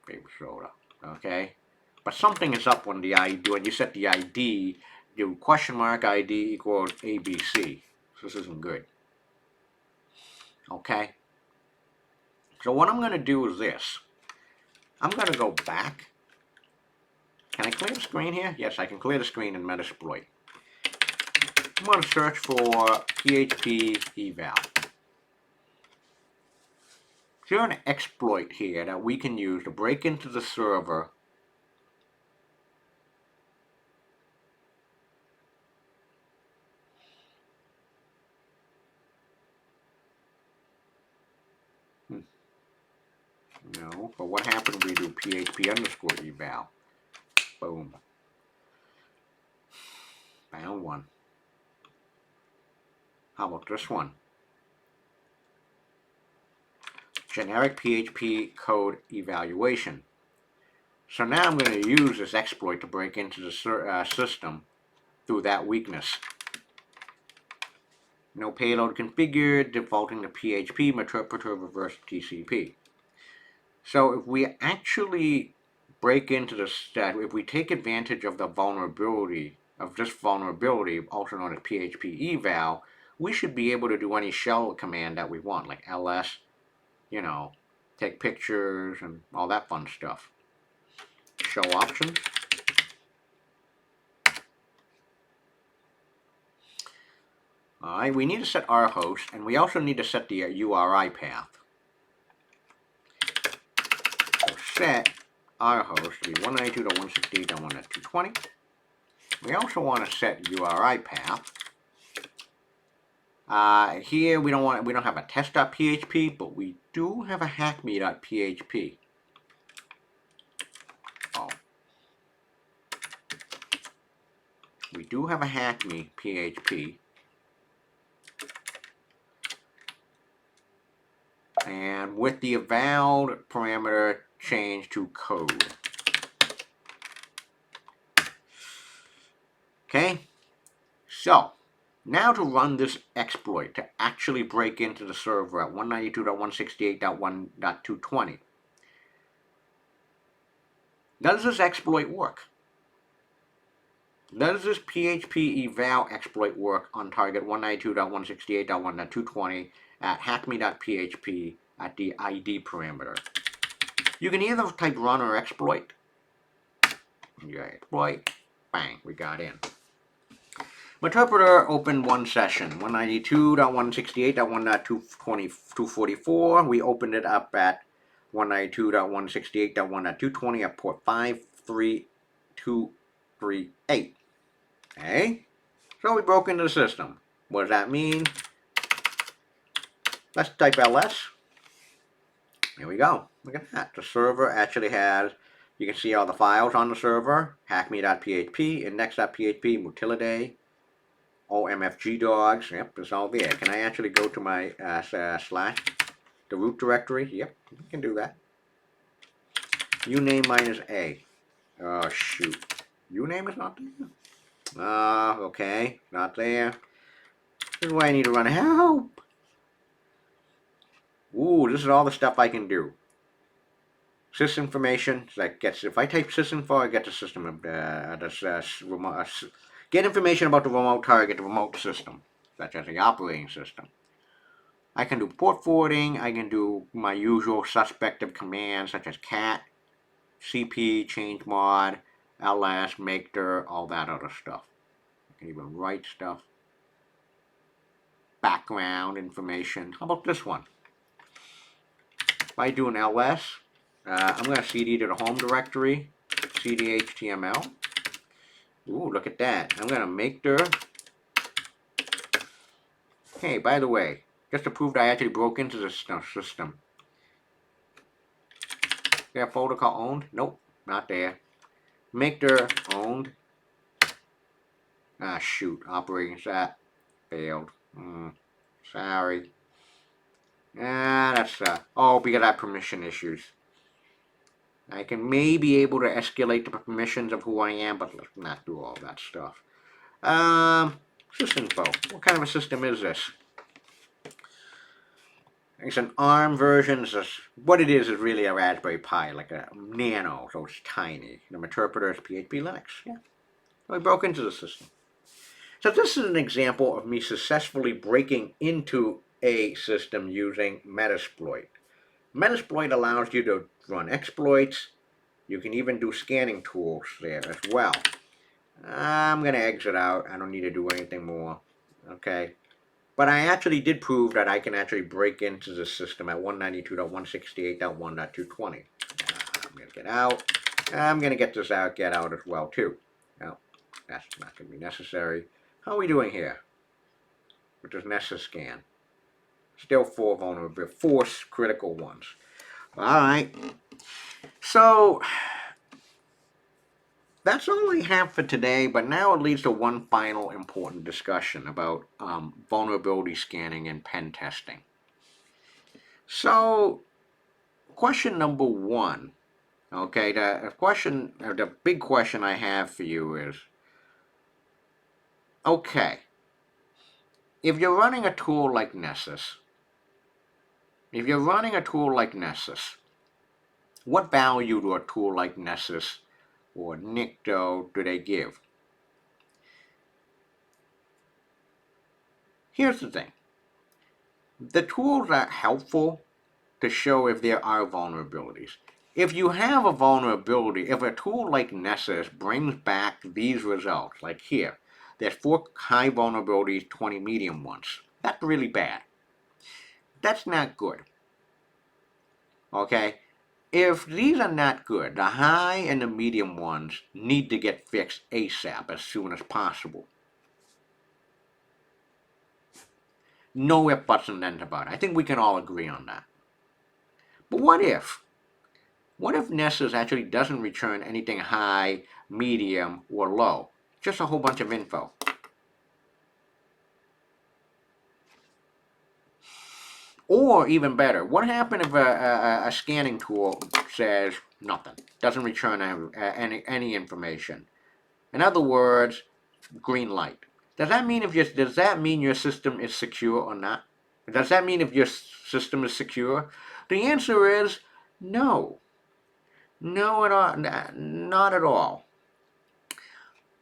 [SPEAKER 1] Favorite soda. Okay. But something is up when you set the ID, do question mark ID equals ABC. So this isn't good. Okay. So what I'm going to do is this. I'm going to go back. Can I clear the screen here? Yes, I can clear the screen in Metasploit. I'm going to search for PHP Eval. So here's an exploit here that we can use to break into the server No, but what happens when we do PHP_eval? Boom. Found one. How about this one? Generic PHP code evaluation. So now I'm going to use this exploit to break into the system through that weakness. No payload configured, defaulting to PHP, interpreter reverse TCP. So if we actually break into the stack, if we take advantage of the vulnerability, of this vulnerability, also known as PHP Eval, we should be able to do any shell command that we want, like ls, take pictures and all that fun stuff. Show options. Alright, we need to set our host, and we also need to set the URI path. So set our host to be 192.168.1.220. We also want to set URI path. Here we don't have a test.php, but we do have a hackme.php. Oh. We do have a hackme.php. And with the eval parameter changed to code. Okay, so now to run this exploit, to actually break into the server at 192.168.1.220. Does this exploit work? Does this PHP eval exploit work on target 192.168.1.220 at hackme.php at the ID parameter? You can either type run or exploit. Yeah, exploit, bang, we got in. Interpreter opened one session, 192.168.1.244. We opened it up at 192.168.1.220 at port 53238. Okay, so we broke into the system. What does that mean? Let's type ls. Here we go. Look at that. The server actually has, you can see all the files on the server, hackme.php, index.php, mutilidae, OMFG dogs. Yep, it's all there. Can I actually go to my slash, the root directory? Yep, we can do that. Uname minus A. Oh, shoot. Uname is not there? Okay, not there. This is why I need to run help. Ooh, this is all the stuff I can do. Sysinformation, that gets, if I type sysinfo, I get the system of get information about the remote target, the remote system, such as the operating system. I can do port forwarding, I can do my usual suspect of commands such as cat, cp, change mod, ls, makedir, all that other stuff. I can even write stuff. Background information. How about this one? If I do an ls, I'm going to cd to the home directory, cd html. Ooh, look at that. I'm going to makedir. Hey, by the way, just to prove that I actually broke into the system. Is there a folder called owned? Nope, not there. Makedir owned. Ah, shoot. Operating set. Failed. Sorry. That's, oh, because I have permission issues. I can maybe able to escalate the permissions of who I am, but let's not do all that stuff. Sysinfo. What kind of a system is this? It's an ARM version. What it is really a Raspberry Pi, like a Nano, so it's tiny. The interpreter is PHP Linux. Yeah. So I broke into the system. So this is an example of me successfully breaking into a system using Metasploit. Metasploit allows you to run exploits. You can even do scanning tools there as well. I'm going to exit out. I don't need to do anything more. Okay. But I actually did prove that I can actually break into the system at 192.168.1.220. I'm going to get out. I'm going to get this out, get out as well too. Now, that's not going to be necessary. How are we doing here with this Nessus scan? Still 4 vulnerable, 4 critical ones. All right. So that's all we have for today, but now it leads to one final important discussion about vulnerability scanning and pen testing. So, question number 1. Okay, the big question I have for you is, okay, if you're running a tool like Nessus, What value to a tool like Nessus or Nikto do they give? Here's the thing. The tools are helpful to show if there are vulnerabilities. If you have a vulnerability, if a tool like Nessus brings back these results, like here, there's 4 high vulnerabilities, 20 medium ones. That's really bad. That's not good. Okay? If these are not good, the high and the medium ones need to get fixed ASAP, as soon as possible. No ifs, buts, and ands about it. I think we can all agree on that. But what if? What if Nessus actually doesn't return anything high, medium, or low? Just a whole bunch of info. Or even better, what happens if a scanning tool says nothing, doesn't return any information? In other words, green light. Does that mean your system is secure or not? Does that mean if your system is secure? The answer is no. No at all. Not at all.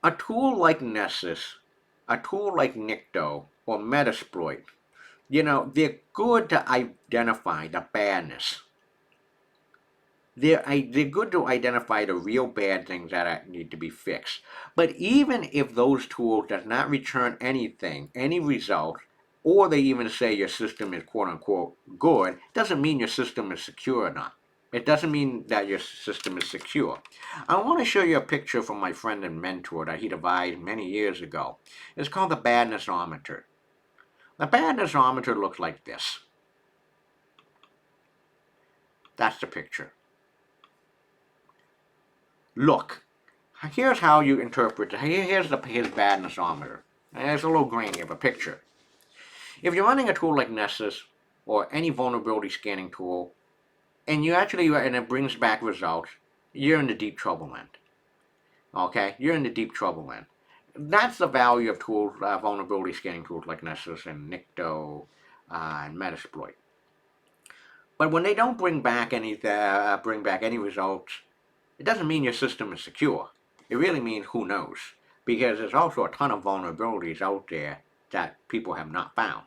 [SPEAKER 1] A tool like Nessus, a tool like Nikto or Metasploit, they're good to identify the badness. They're good to identify the real bad things that need to be fixed. But even if those tools does not return anything, any result, or they even say your system is quote unquote good, doesn't mean your system is secure or not. It doesn't mean that your system is secure. I want to show you a picture from my friend and mentor that he devised many years ago. It's called the Badness-O-Meter. The Badness-O-Meter looks like this. That's the picture. Look, here's how you interpret it. Here's his Badness-O-Meter. It's a little grainy of a picture. If you're running a tool like Nessus or any vulnerability scanning tool, and it brings back results, you're in the deep trouble end. Okay, you're in the deep trouble end. That's the value of tools, vulnerability scanning tools like Nessus and Nikto and Metasploit. But when they don't bring back any results, it doesn't mean your system is secure. It really means who knows, because there's also a ton of vulnerabilities out there that people have not found.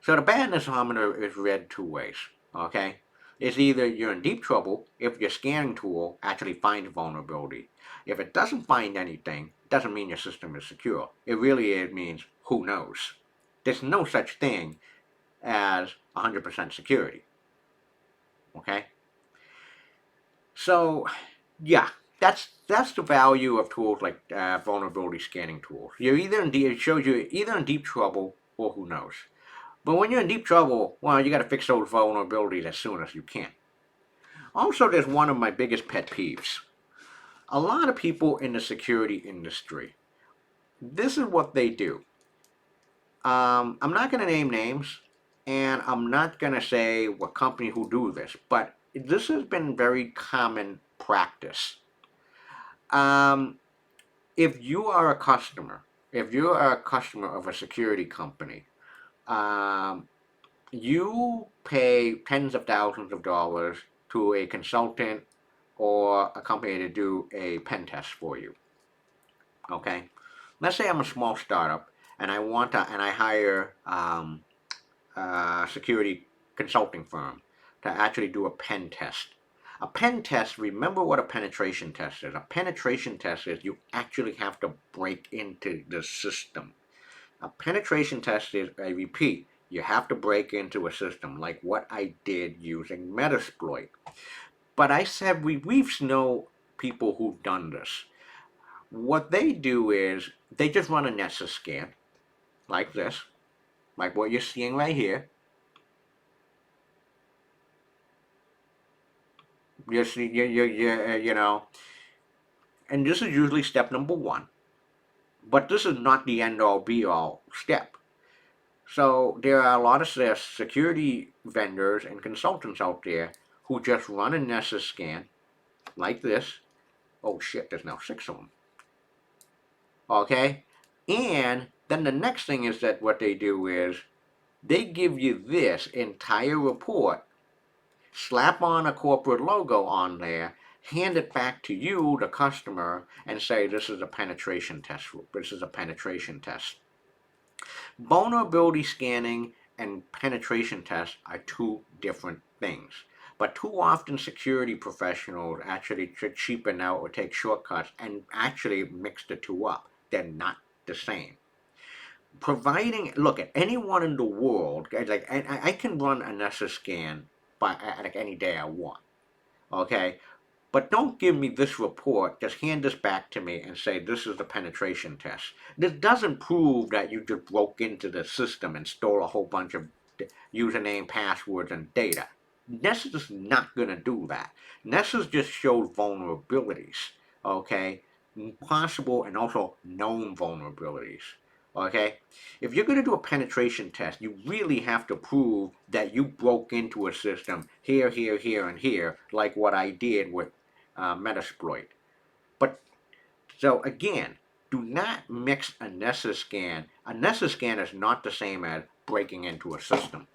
[SPEAKER 1] So the Badness-O-Meter is read 2 ways. Okay, it's either you're in deep trouble if your scanning tool actually finds vulnerability. If it doesn't find anything, it doesn't mean your system is secure. It really means who knows. There's no such thing as 100% security. Okay? So, yeah, that's the value of tools like vulnerability scanning tools. It shows you either in deep trouble or who knows. But when you're in deep trouble, well, you got to fix those vulnerabilities as soon as you can. Also, there's one of my biggest pet peeves. A lot of people in the security industry, this is what they do. I'm not going to name names, and I'm not going to say what company who do this, but this has been very common practice. If you are a customer of a security company, you pay tens of thousands of dollars to a consultant or a company to do a pen test for you. Okay, let's say I'm a small startup and I hire a security consulting firm to actually do a pen test. A pen test, remember what a penetration test is. A penetration test is you actually have to break into the system. A penetration test is, I repeat, you have to break into a system, like what I did using Metasploit. But I said we've know people who've done this. What they do is they just run a Nessus scan, like this, like what you're seeing right here. And this is usually step number 1. But this is not the end-all be-all step. So there are a lot of security vendors and consultants out there who just run a Nessus scan, like this. Oh shit, there's now 6 of them. Okay? And then the next thing is that what they do is they give you this entire report slap on a corporate logo on there, hand it back to you, the customer, and say this is a penetration test. This is a penetration test. Vulnerability scanning and penetration tests are two different things. But too often security professionals actually cheapen out or take shortcuts and actually mix the two up. They're not the same. Providing, look, at anyone in the world, like I can run a Nessus scan by like any day I want. Okay, but don't give me this report, just hand this back to me and say this is the penetration test. This doesn't prove that you just broke into the system and stole a whole bunch of username, passwords, and data. Nessus is not going to do that. Nessus just shows vulnerabilities, okay? Possible and also known vulnerabilities. Okay? If you're going to do a penetration test, you really have to prove that you broke into a system here, here, here, and here, like what I did with Metasploit. But, so again, do not mix a Nessus scan. A Nessus scan is not the same as breaking into a system.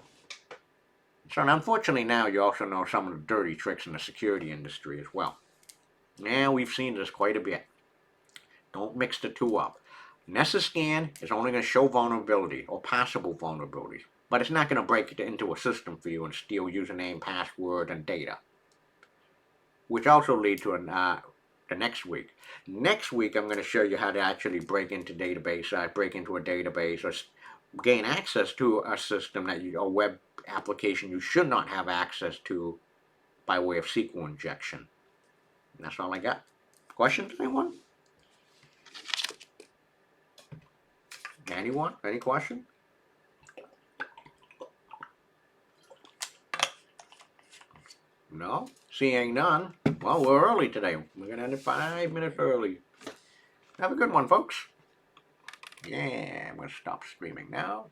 [SPEAKER 1] So unfortunately now you also know some of the dirty tricks in the security industry as well. Now we've seen this quite a bit. Don't mix the two up. Nessus scan is only going to show vulnerability or possible vulnerabilities, but it's not going to break it into a system for you and steal username, password, and data. Which also lead to the next week. Next week I'm going to show you how to actually break into database, break into a database, or gain access to a system that a web application you should not have access to by way of SQL injection. And that's all I got. Questions, anyone? Anyone? Any question? No? Seeing none. Well, we're early today. We're going to end it 5 minutes early. Have a good one, folks. Yeah, I'm going to stop streaming now.